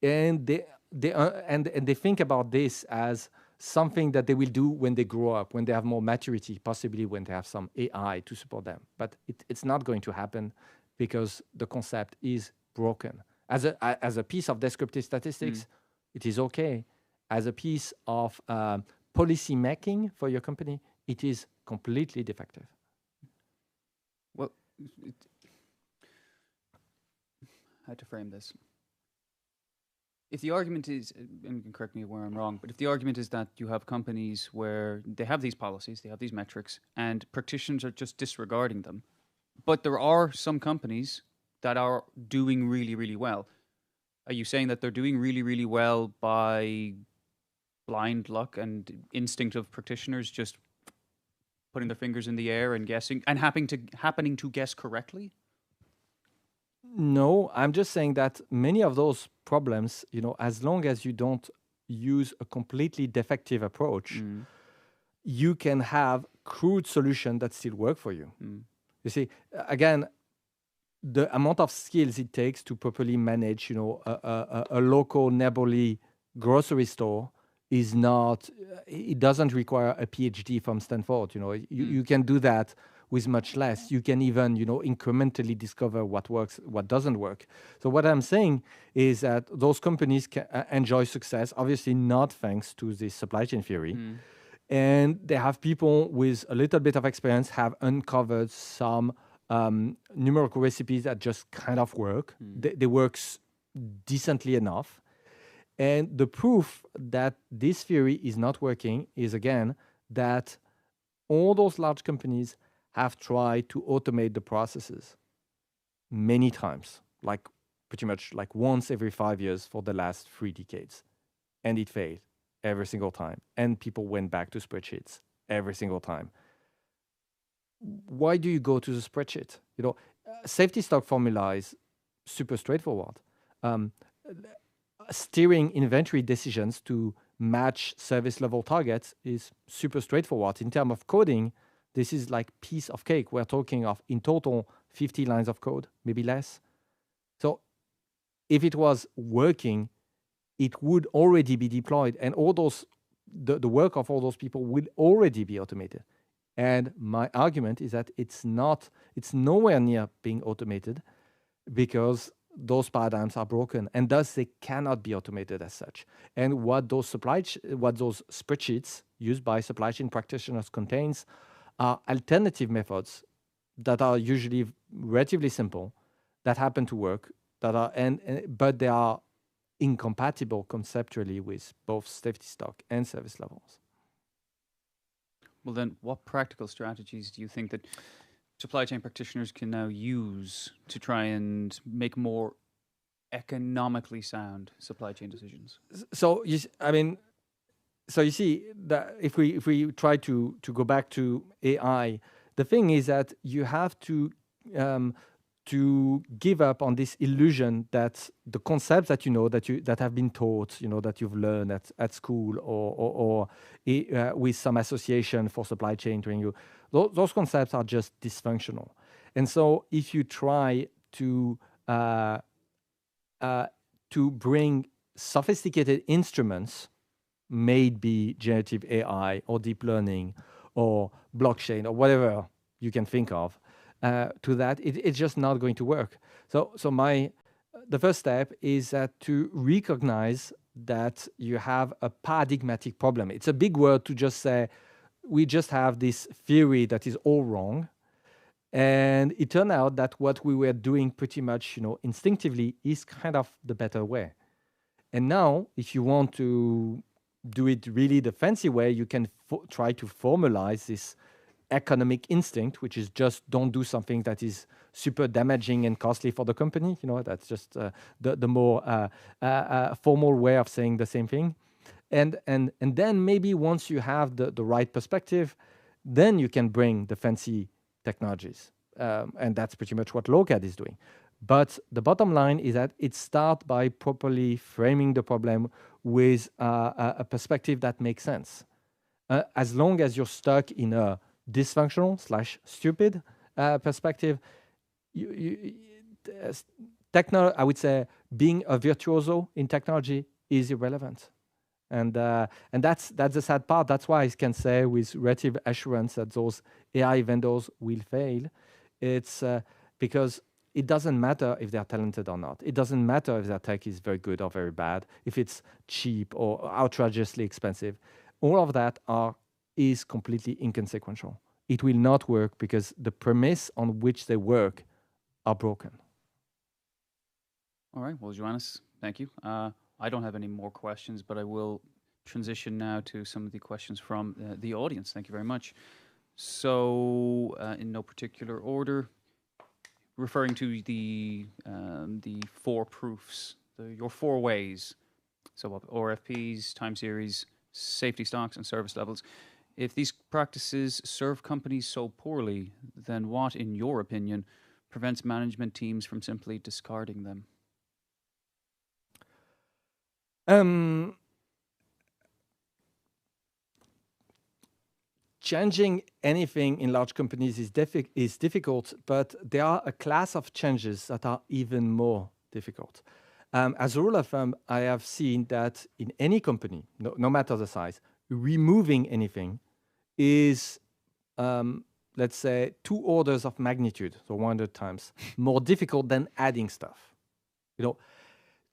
S2: and they think about this as something that they will do when they grow up, when they have more maturity, possibly when they have some AI to support them. But it's not going to happen because the concept is broken. As a piece of descriptive statistics, it is okay. As a piece of policy making for your company, it is completely defective.
S1: Well, how to frame this? If the argument is, and you can correct me where I'm wrong, but if the argument is that you have companies where they have these policies, they have these metrics, and practitioners are just disregarding them, but there are some companies that are doing really, really well. Are you saying that they're doing really, really well by blind luck and instinct of practitioners just putting their fingers in the air and guessing and happening to guess correctly?
S2: No, I'm just saying that many of those problems, as long as you don't use a completely defective approach, you can have crude solutions that still work for you. You see, again, the amount of skills it takes to properly manage, a local neighborly grocery store is not. It doesn't require a PhD from Stanford. You can do that with much less. You can even, incrementally discover what works, what doesn't work. So what I'm saying is that those companies can enjoy success, obviously not thanks to this supply chain theory. And they have people with a little bit of experience have uncovered some numerical recipes that just kind of work. They work decently enough. And the proof that this theory is not working is, again, that all those large companies have tried to automate the processes many times, like pretty much like once every 5 years for the last 3 decades. And it failed every single time. And people went back to spreadsheets every single time. Why do you go to the spreadsheet? Safety stock formula is super straightforward. Steering inventory decisions to match service level targets is super straightforward. In terms of coding, this is like piece of cake. We're talking of, in total, 50 lines of code, maybe less. So if it was working, it would already be deployed, and all those, the work of all those people would already be automated. And my argument is that it's nowhere near being automated because those paradigms are broken, and thus they cannot be automated as such. And what those spreadsheets used by supply chain practitioners contains are alternative methods that are usually relatively simple, that happen to work, but they are incompatible conceptually with both safety stock and service levels.
S1: Well, then, what practical strategies do you think that supply chain practitioners can now use to try and make more economically sound supply chain decisions?
S2: So you see that if we try to go back to AI, the thing is that you have to give up on this illusion that the concepts that have been taught, that you've learned at school or with some association for supply chain training, those concepts are just dysfunctional. And so if you try to bring sophisticated instruments, maybe generative AI or deep learning or blockchain or whatever you can think of, to that, it's just not going to work. So the first step is to recognize that you have a paradigmatic problem. It's a big word to just say, we just have this theory that is all wrong. And it turned out that what we were doing pretty much, instinctively is kind of the better way. And now, if you want to do it really the fancy way, you can try to formalize this economic instinct, which is just don't do something that is super damaging and costly for the company. That's just the more formal way of saying the same thing. And then maybe once you have the right perspective, then you can bring the fancy technologies. And that's pretty much what Lokad is doing. But the bottom line is that it starts by properly framing the problem with a perspective that makes sense. As long as you're stuck in a dysfunctional / stupid perspective, I would say being a virtuoso in technology is irrelevant. And that's the sad part. That's why I can say with relative assurance that those AI vendors will fail. It's because it doesn't matter if they're talented or not. It doesn't matter if their tech is very good or very bad, if it's cheap or outrageously expensive. All of that is completely inconsequential. It will not work because the premise on which they work are broken.
S1: All right. Well, Joannes, thank you. I don't have any more questions, but I will transition now to some of the questions from the audience. Thank you very much. So, in no particular order, referring to the 4 proofs, your 4 ways. So, RFPs, time series, safety stocks, and service levels. If these practices serve companies so poorly, then what, in your opinion, prevents management teams from simply discarding them?
S2: Changing anything in large companies is difficult, but there are a class of changes that are even more difficult. As a rule of thumb, I have seen that in any company, no matter the size, removing anything is, let's say, 2 orders of magnitude, so 100 times, more difficult than adding stuff.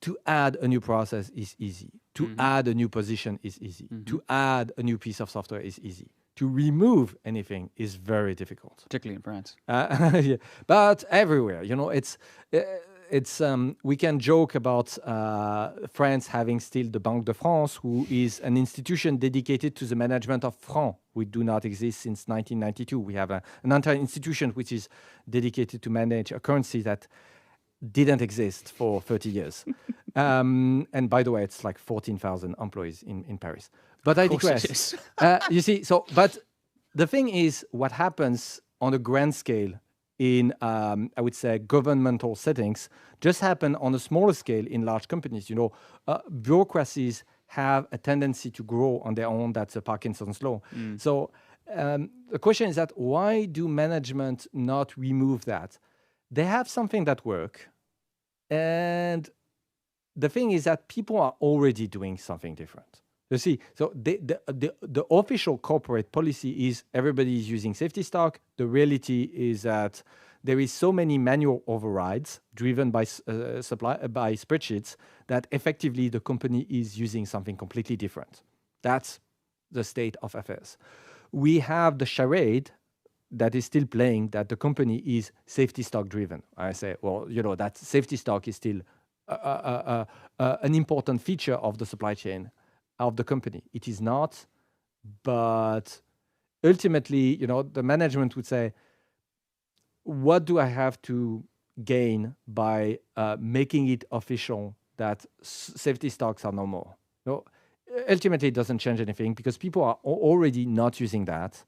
S2: To add a new process is easy. To add a new position is easy. To add a new piece of software is easy. To remove anything is very difficult.
S1: Particularly in France.
S2: Yeah. But everywhere, we can joke about France having still the Banque de France, who is an institution dedicated to the management of francs, which do not exist since 1992. We have an entire institution which is dedicated to manage a currency that didn't exist for 30 years. And by the way, it's like 14,000 employees in Paris. But I digress. You see, but the thing is, what happens on a grand scale in, I would say, governmental settings, just happen on a smaller scale in large companies. Bureaucracies have a tendency to grow on their own. That's a Parkinson's law. So the question is that why do management not remove that? They have something that works. And the thing is that people are already doing something different. You see, so the official corporate policy is everybody is using safety stock. The reality is that there is so many manual overrides driven by by spreadsheets that effectively the company is using something completely different. That's the state of affairs. We have the charade that is still playing that the company is safety stock driven. I say, well, that safety stock is still an important feature of the supply chain of the company. It is not, but ultimately, the management would say, what do I have to gain by making it official that safety stocks are no more? Ultimately, it doesn't change anything because people are already not using that.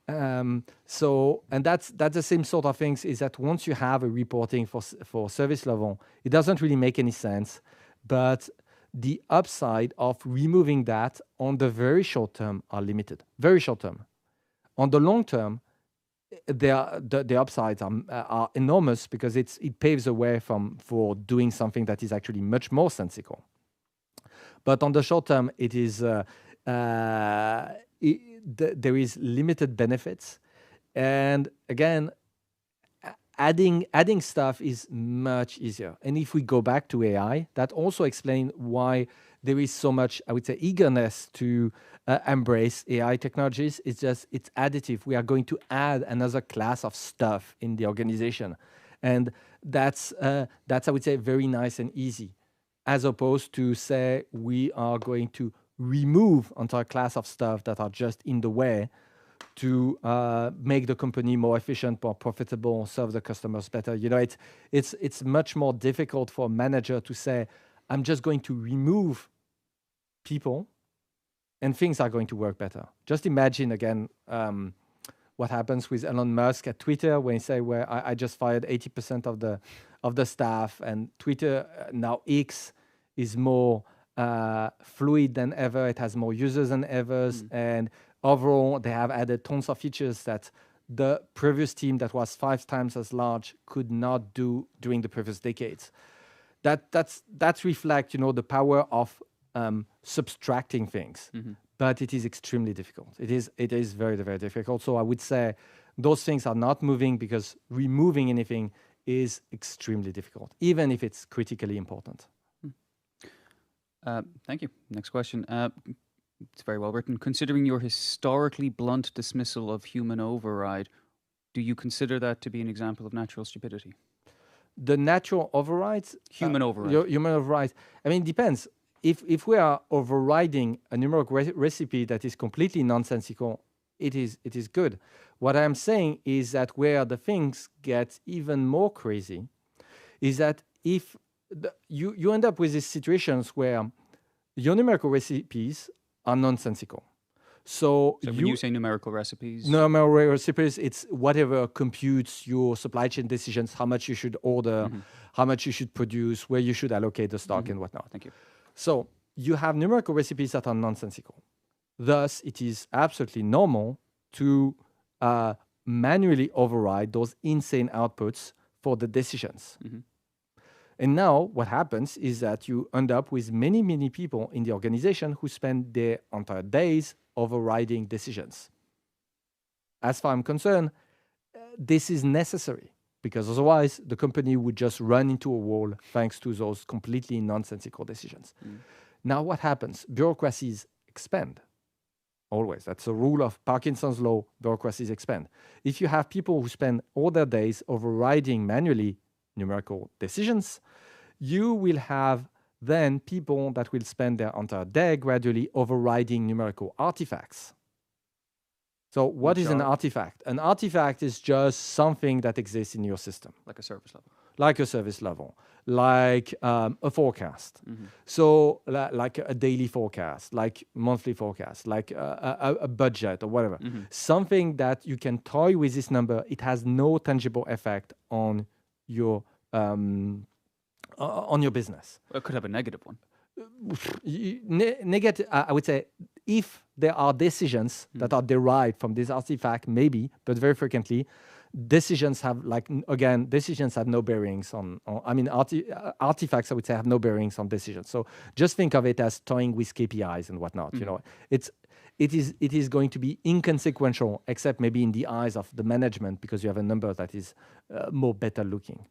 S2: And that's the same sort of things, is that once you have a reporting for service level, it doesn't really make any sense. But the upside of removing that on the very short term are limited. Very short term. On the long term, the upsides are enormous because it paves the way for doing something that is actually much more sensible. But on the short term, it is there is limited benefits, and again, adding stuff is much easier. And if we go back to AI, that also explains why there is so much, I would say, eagerness to embrace AI technologies. It's additive. We are going to add another class of stuff in the organization, and that's I would say very nice and easy, as opposed to say we are going to remove entire class of stuff that are just in the way to make the company more efficient, more profitable, serve the customers better. It's much more difficult for a manager to say, I'm just going to remove people and things are going to work better. Just imagine again what happens with Elon Musk at Twitter when he say, well, I just fired 80% of the staff, and Twitter, now X, is more fluid than ever. It has more users than ever. And overall, they have added tons of features that the previous team that was 5 times as large could not do during the previous decades. That reflects, the power of subtracting things, but it is extremely difficult. It is very, very difficult. So I would say those things are not moving because removing anything is extremely difficult, even if it's critically important.
S1: Thank you. Next question. It's very well written. Considering your historically blunt dismissal of human override, do you consider that to be an example of natural stupidity?
S2: The natural overrides?
S1: Human override.
S2: Human overrides. I mean, it depends. If we are overriding a numerical recipe that is completely nonsensical, it is good. What I'm saying is that where the things get even more crazy is that if you end up with these situations where your numerical recipes are nonsensical. So
S1: when you say numerical recipes?
S2: Numerical recipes, it's whatever computes your supply chain decisions, how much you should order, how much you should produce, where you should allocate the stock and whatnot.
S1: Thank you.
S2: So you have numerical recipes that are nonsensical. Thus, it is absolutely normal to manually override those insane outputs for the decisions. And now what happens is that you end up with many, many people in the organization who spend their entire days overriding decisions. As far as I'm concerned, this is necessary because otherwise the company would just run into a wall thanks to those completely nonsensical decisions. Now what happens? Bureaucracies expand. Always. That's a rule of Parkinson's law. Bureaucracies expand. If you have people who spend all their days overriding manually numerical decisions, you will have then people that will spend their entire day gradually overriding numerical artifacts. So what is an artifact? An artifact is just something that exists in your system.
S1: Like a service level.
S2: Like a service level. Like a forecast. So like a daily forecast, like monthly forecast, like a budget or whatever. Something that you can toy with this number. It has no tangible effect on your business.
S1: It could have a negative one.
S2: Negative, I would say, if there are decisions that are derived from this artifact, maybe, but very frequently, decisions have no bearings on artifacts, I would say, have no bearings on decisions. So just think of it as toying with KPIs and whatnot. It is going to be inconsequential, except maybe in the eyes of the management, because you have a number that is more better looking.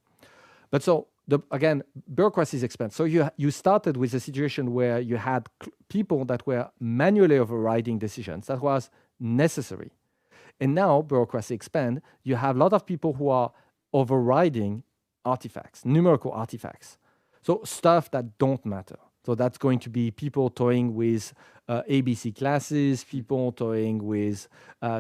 S2: But so again, bureaucracies expand. So you started with a situation where you had people that were manually overriding decisions. That was necessary. And now bureaucracy expand. You have a lot of people who are overriding artifacts, numerical artifacts. So stuff that don't matter. So that's going to be people toying with ABC classes, people toying with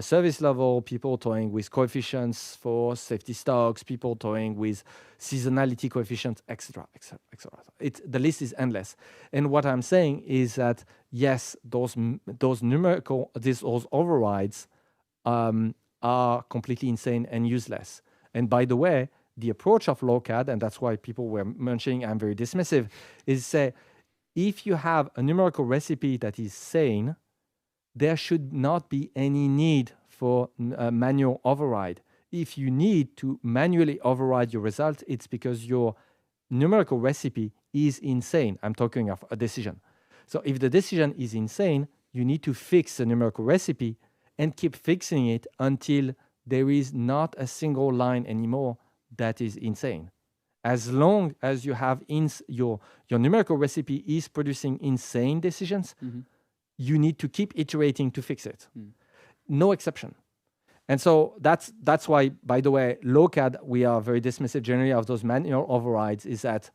S2: service level, people toying with coefficients for safety stocks, people toying with seasonality coefficients, etc., etc., etc. The list is endless. And what I'm saying is that yes, those overrides are completely insane and useless. And by the way, the approach of Lokad, and that's why people were mentioning I'm very dismissive, is say, if you have a numerical recipe that is sane, there should not be any need for a manual override. If you need to manually override your result, it's because your numerical recipe is insane. I'm talking of a decision. So if the decision is insane, you need to fix the numerical recipe and keep fixing it until there is not a single line anymore that is insane. As long as you have your numerical recipe is producing insane decisions, you need to keep iterating to fix it. No exception. And so that's why, by the way, Lokad, we are very dismissive generally of those manual overrides, is that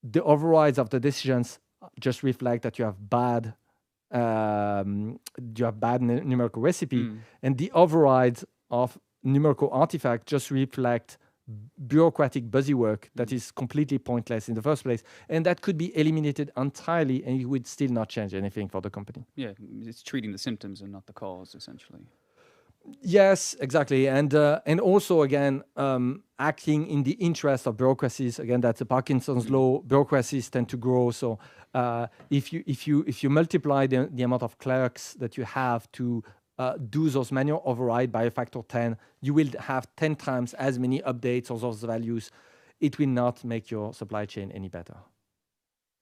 S2: the overrides of the decisions just reflect that you have bad numerical recipe, and the overrides of numerical artifact just reflect bureaucratic busywork that is completely pointless in the first place, and that could be eliminated entirely and you would still not change anything for the company.
S1: Yeah, it's treating the symptoms and not the cause, essentially.
S2: Yes, exactly. And also, again, acting in the interest of bureaucracies. Again, that's a Parkinson's law. Bureaucracies tend to grow. So if you multiply the amount of clerks that you have to do those manual override by a factor 10. You will have 10 times as many updates of those values. It will not make your supply chain any better.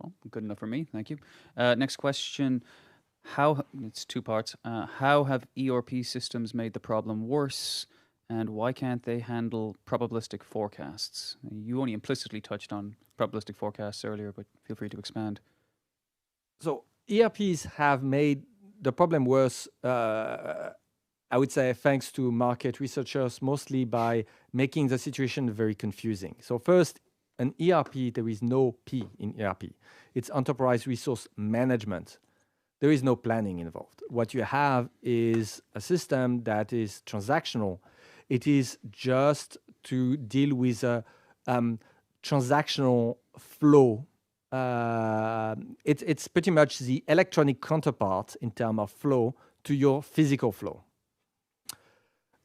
S1: Well, good enough for me. Thank you. Next question. It's two parts. How have ERP systems made the problem worse, and why can't they handle probabilistic forecasts? You only implicitly touched on probabilistic forecasts earlier, but feel free to expand.
S2: So ERPs have made the problem worse, I would say, thanks to market researchers, mostly by making the situation very confusing. So first, an ERP, there is no P in ERP. It's enterprise resource management. There is no planning involved. What you have is a system that is transactional. It is just to deal with a transactional flow. It's pretty much the electronic counterpart in terms of flow to your physical flow.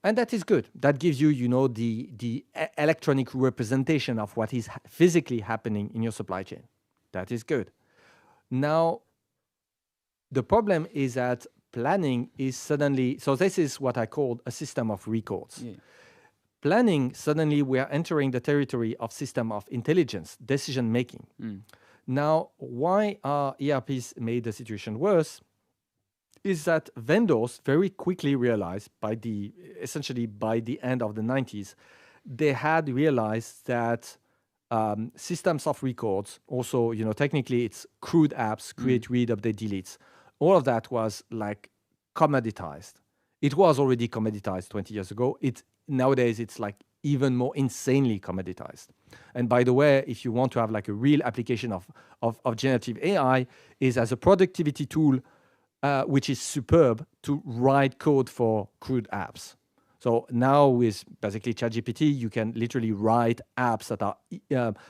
S2: And that is good. That gives you, the electronic representation of what is physically happening in your supply chain. That is good. Now, the problem is that planning is suddenly, so this is what I call a system of records. Yeah. Planning, suddenly we are entering the territory of system of intelligence, decision making. Now, why are ERPs made the situation worse? Is that vendors very quickly realized essentially by the end of the 90s, they had realized that systems of records, also, technically it's CRUD apps, create, read, update, deletes. All of that was like commoditized. It was already commoditized 20 years ago. Nowadays, it's like even more insanely commoditized. And by the way, if you want to have like a real application of generative AI, is as a productivity tool, which is superb to write code for CRUD apps. So now with basically ChatGPT, you can literally write apps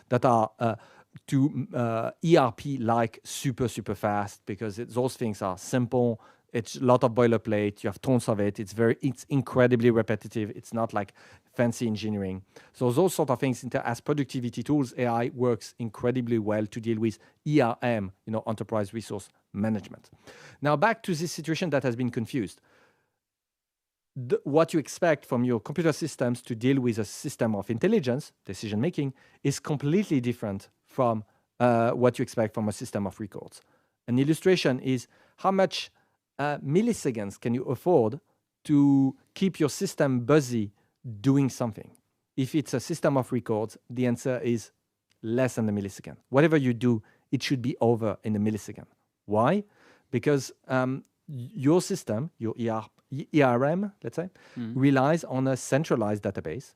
S2: that are to ERP-like super fast, because those things are simple. It's a lot of boilerplate. You have tons of it. It's incredibly repetitive. It's not like fancy engineering. So those sort of things, as productivity tools, AI works incredibly well to deal with ERM, enterprise resource management. Now back to this situation that has been confused. What you expect from your computer systems to deal with a system of intelligence, decision making, is completely different from what you expect from a system of records. An illustration is how much milliseconds can you afford to keep your system busy doing something? If it's a system of records, the answer is less than a millisecond. Whatever you do, it should be over in a millisecond. Why? Because your system, your ERM, let's say, relies on a centralized database.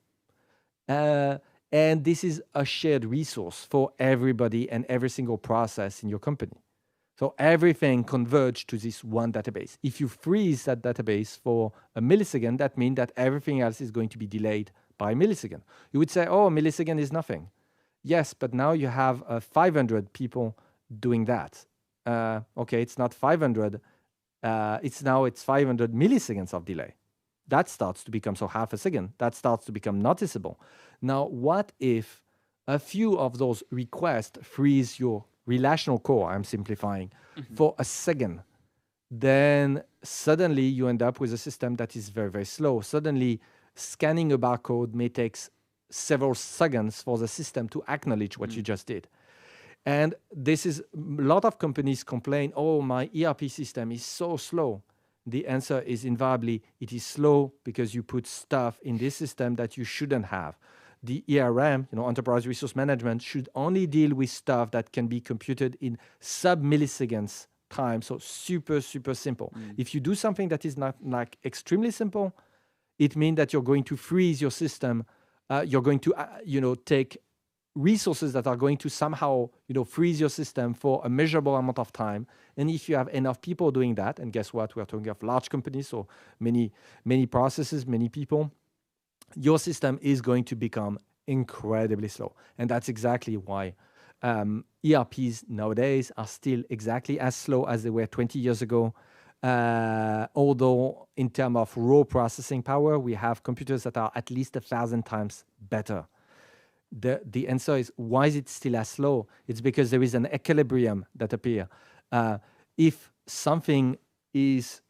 S2: And this is a shared resource for everybody and every single process in your company. So everything converged to this one database. If you freeze that database for a millisecond, that means that everything else is going to be delayed by a millisecond. You would say, oh, a millisecond is nothing. Yes, but now you have 500 people doing that. Okay, it's not 500. It's 500 milliseconds of delay. That starts to become, so half a second, that starts to become noticeable. Now, what if a few of those requests freeze your relational core, I'm simplifying, for a second? Then suddenly you end up with a system that is very, very slow. Suddenly, scanning a barcode may take several seconds for the system to acknowledge what you just did. And this is, a lot of companies complain, oh, my ERP system is so slow. The answer is invariably, it is slow because you put stuff in this system that you shouldn't have. The ERM, enterprise resource management, should only deal with stuff that can be computed in sub-milliseconds time, so super, super simple. If you do something that is not like extremely simple, it means that you're going to freeze your system. You're going to, take resources that are going to somehow, freeze your system for a measurable amount of time. And if you have enough people doing that, and guess what? We're talking of large companies, so many processes, many people, your system is going to become incredibly slow. And that's exactly why ERPs nowadays are still exactly as slow as they were 20 years ago. Although in terms of raw processing power, we have computers that are at least 1,000 times better. The answer is, why is it still as slow? It's because there is an equilibrium that appears. If something is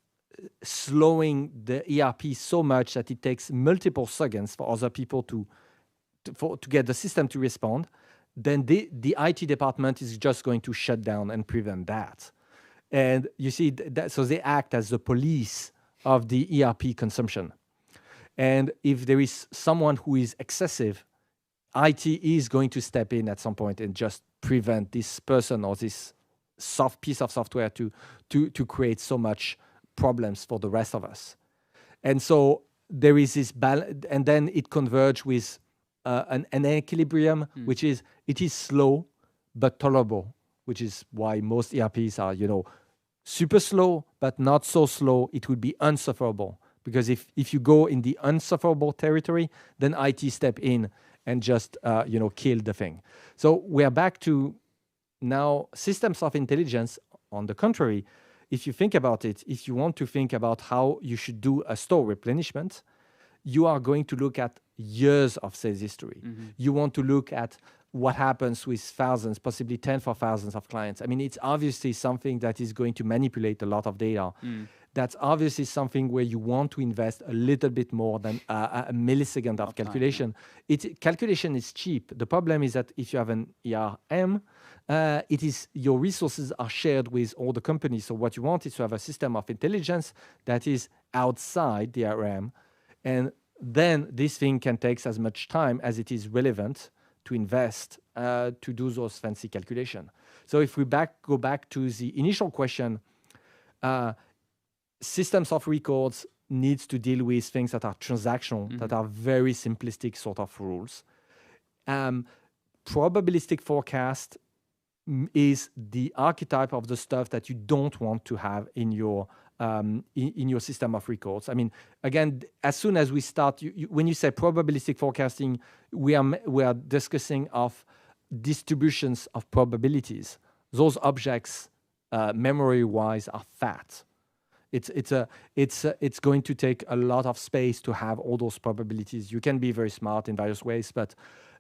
S2: slowing the ERP so much that it takes multiple seconds for other people to get the system to respond, then the IT department is just going to shut down and prevent that. And you see, so they act as the police of the ERP consumption. And if there is someone who is excessive, IT is going to step in at some point and just prevent this person or this soft piece of software to create so much problems for the rest of us. And so there is this balance, and then it converges with an equilibrium, which is, it is slow but tolerable, which is why most ERPs are, super slow but not so slow. It would be unsufferable, because if you go in the unsufferable territory, then IT step in and just kill the thing. So we are back to now systems of intelligence. On the contrary, if you think about it, if you want to think about how you should do a store replenishment, you are going to look at years of sales history. You want to look at what happens with thousands, possibly tens of thousands of clients. I mean, it's obviously something that is going to manipulate a lot of data. That's obviously something where you want to invest a little bit more than a millisecond of calculation. Calculation is cheap. The problem is that if you have an ERM, your resources are shared with all the companies. So what you want is to have a system of intelligence that is outside the ERM. And then this thing can take as much time as it is relevant to invest to do those fancy calculations. So if we go back to the initial question, systems of records needs to deal with things that are transactional, that are very simplistic sort of rules. Probabilistic forecast is the archetype of the stuff that you don't want to have in your system of records. I mean, again, as soon as we start, when you say probabilistic forecasting, we are discussing of distributions of probabilities. Those objects, memory-wise, are fat. It's going to take a lot of space to have all those probabilities. You can be very smart in various ways, but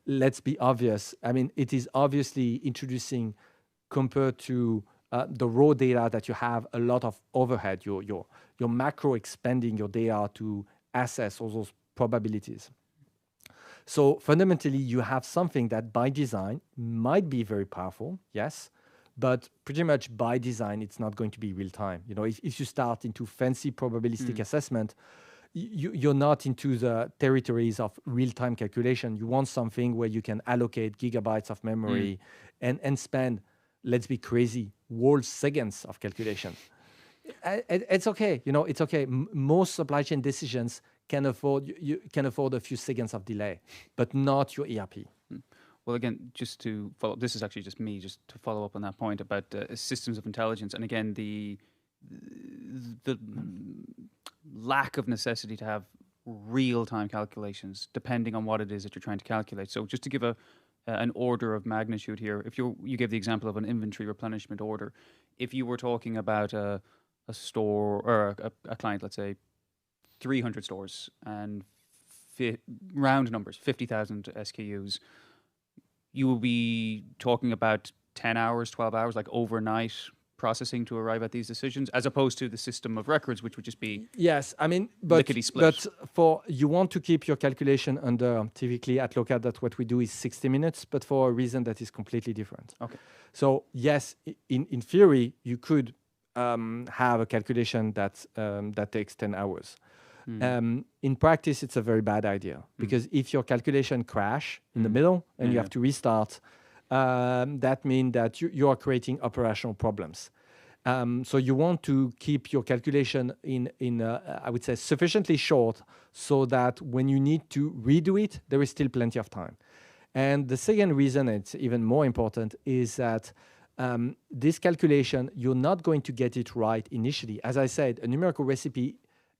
S2: let's be obvious. I mean, it is obviously introducing, compared to the raw data that you have, a lot of overhead. Your macro expanding your data to assess all those probabilities. So fundamentally, you have something that by design might be very powerful, yes, but pretty much by design, it's not going to be real time. If you start into fancy probabilistic assessment, you're not into the territories of real-time calculation. You want something where you can allocate gigabytes of memory and spend, let's be crazy, whole seconds of calculation. It's okay. It's okay. Most supply chain decisions can afford a few seconds of delay, but not your ERP.
S1: Well, again, just to follow, this is actually just me, just to follow up on that point about systems of intelligence. And again, the lack of necessity to have real-time calculations, depending on what it is that you're trying to calculate. So just to give an order of magnitude here, if you gave the example of an inventory replenishment order, if you were talking about a store or a client, let's say 300 stores and round numbers, 50,000 SKUs, you will be talking about 10 hours, 12 hours, like overnight processing to arrive at these decisions, as opposed to the system of records, which would just be
S2: lickety split.
S1: But
S2: you want to keep your calculation under, typically at Lokad, that's what we do is 60 minutes, but for a reason that is completely different.
S1: Okay.
S2: So yes, in theory, you could have a calculation that takes 10 hours. In practice, it's a very bad idea, because if your calculation crash in the middle and you have to restart, that means that you are creating operational problems. So you want to keep your calculation in I would say, sufficiently short so that when you need to redo it, there is still plenty of time. And the second reason, it's even more important, is that this calculation, you're not going to get it right initially. As I said, a numerical recipe,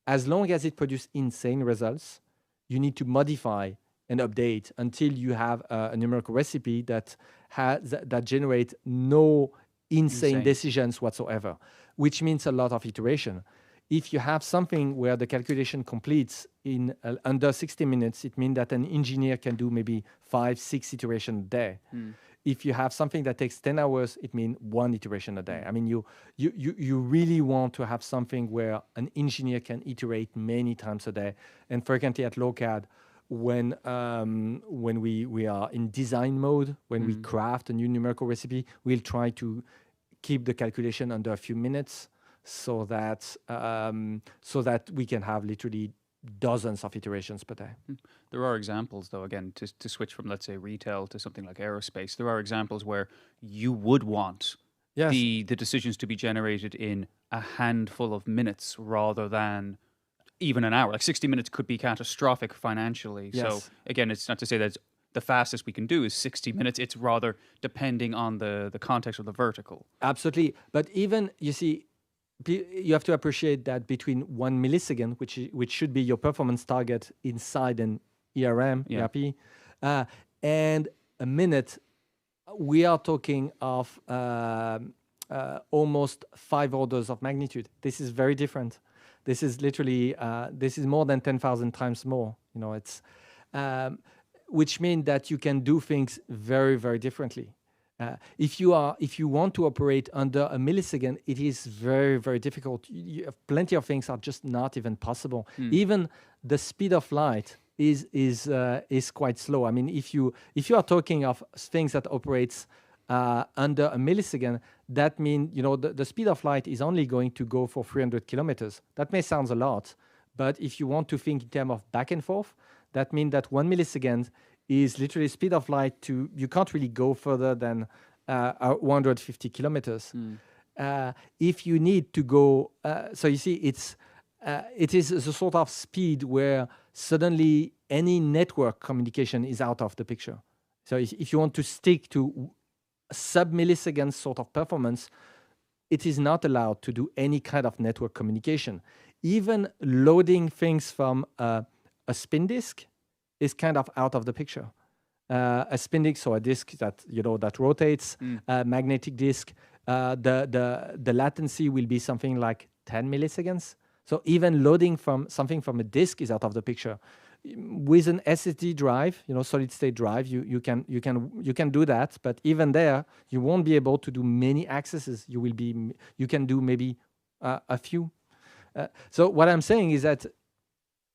S2: as long as it produces insane results, you need to modify and update until you have a numerical recipe that generates no insane decisions whatsoever, which means a lot of iteration. If you have something where the calculation completes in under 60 minutes, it means that an engineer can do maybe 5-6 iterations a day. if you have something that takes 10 hours, it means 1 iteration a day. I mean, you really want to have something where an engineer can iterate many times a day. And frequently at Lokad, when we are in design mode, when we craft a new numerical recipe, we'll try to keep the calculation under a few minutes, so that we can have literally dozens of iterations per day.
S1: There are examples, though, again, to switch from, let's say, retail to something like aerospace, there are examples where you would want the decisions to be generated in a handful of minutes rather than even an hour. Like 60 minutes could be catastrophic financially. So again, it's not to say that the fastest we can do is 60 minutes. It's rather depending on the context of the vertical.
S2: Absolutely. But even, you see, you have to appreciate that between 1 millisecond, which should be your performance target inside an ERP, and a minute, we are talking of almost 5 orders of magnitude. This is very different. This is literally this is more than 10,000 times more. You know, it's which means that you can do things very, very differently. If you want to operate under a millisecond, it is very, very difficult. Plenty of things are just not even possible. Even the speed of light is quite slow. I mean, if you are talking of things that operates under a millisecond, that means, you know, the speed of light is only going to go for 300 kilometers. That may sound a lot, but if you want to think in terms of back and forth, that means that 1 millisecond is literally speed of light to, you can't really go further than 150 kilometers. If you need to go, so you see, it is a sort of speed where suddenly any network communication is out of the picture. So if you want to stick to sub-millisecond sort of performance, it is not allowed to do any kind of network communication. Even loading things from a spin disk is kind of out of the picture. A spin disk, so a disk that, you know, that rotates, a magnetic disk, the latency will be something like 10 milliseconds. So even loading from something from a disk is out of the picture. With an SSD drive, you know, solid state drive, you can do that, but even there, you won't be able to do many accesses. You can do maybe a few. So what I'm saying is that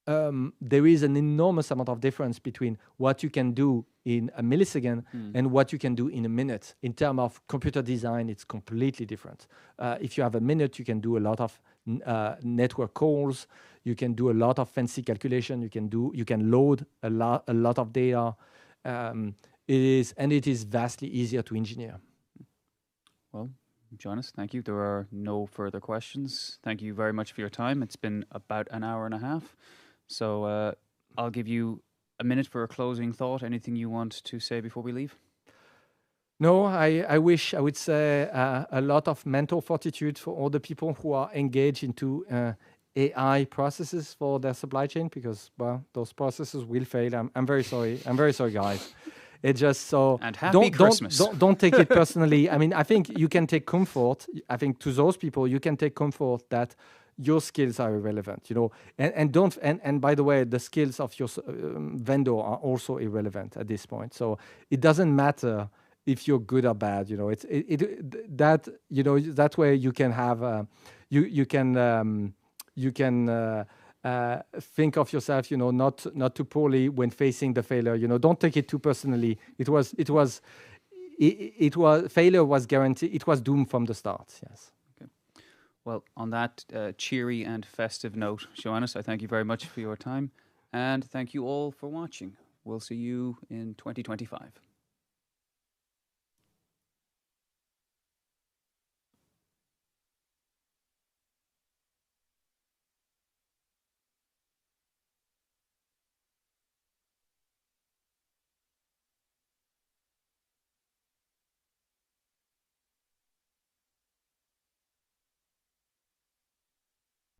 S2: there is an enormous amount of difference between what you can do in a millisecond and what you can do in a minute. In terms of computer design, it's completely different. If you have a minute, you can do a lot of network calls. You can do a lot of fancy calculation. You can load a lot of data. It is vastly easier to engineer.
S1: Well, Joannes, thank you. There are no further questions. Thank you very much for your time. It's been about an hour and a half. So I'll give you a minute for a closing thought. Anything you want to say before we leave?
S2: No, I would say a lot of mental fortitude for all the people who are engaged into AI processes for their supply chain, because, well, those processes will fail. I'm very sorry. I'm very sorry, guys. It's just so.
S1: And happy Christmas.
S2: Don't take it personally. I mean, I think you can take comfort. I think to those people, you can take comfort that your skills are irrelevant, you know, and by the way, the skills of your vendor are also irrelevant at this point. So it doesn't matter if you're good or bad, you know. That way you can have you can think of yourself, you know, not too poorly when facing the failure. You know, don't take it too personally. Failure was guaranteed. It was doomed from the start. Yes.
S1: Well, on that cheery and festive note, Joannes, I thank you very much for your time, and thank you all for watching. We'll see you in 2025.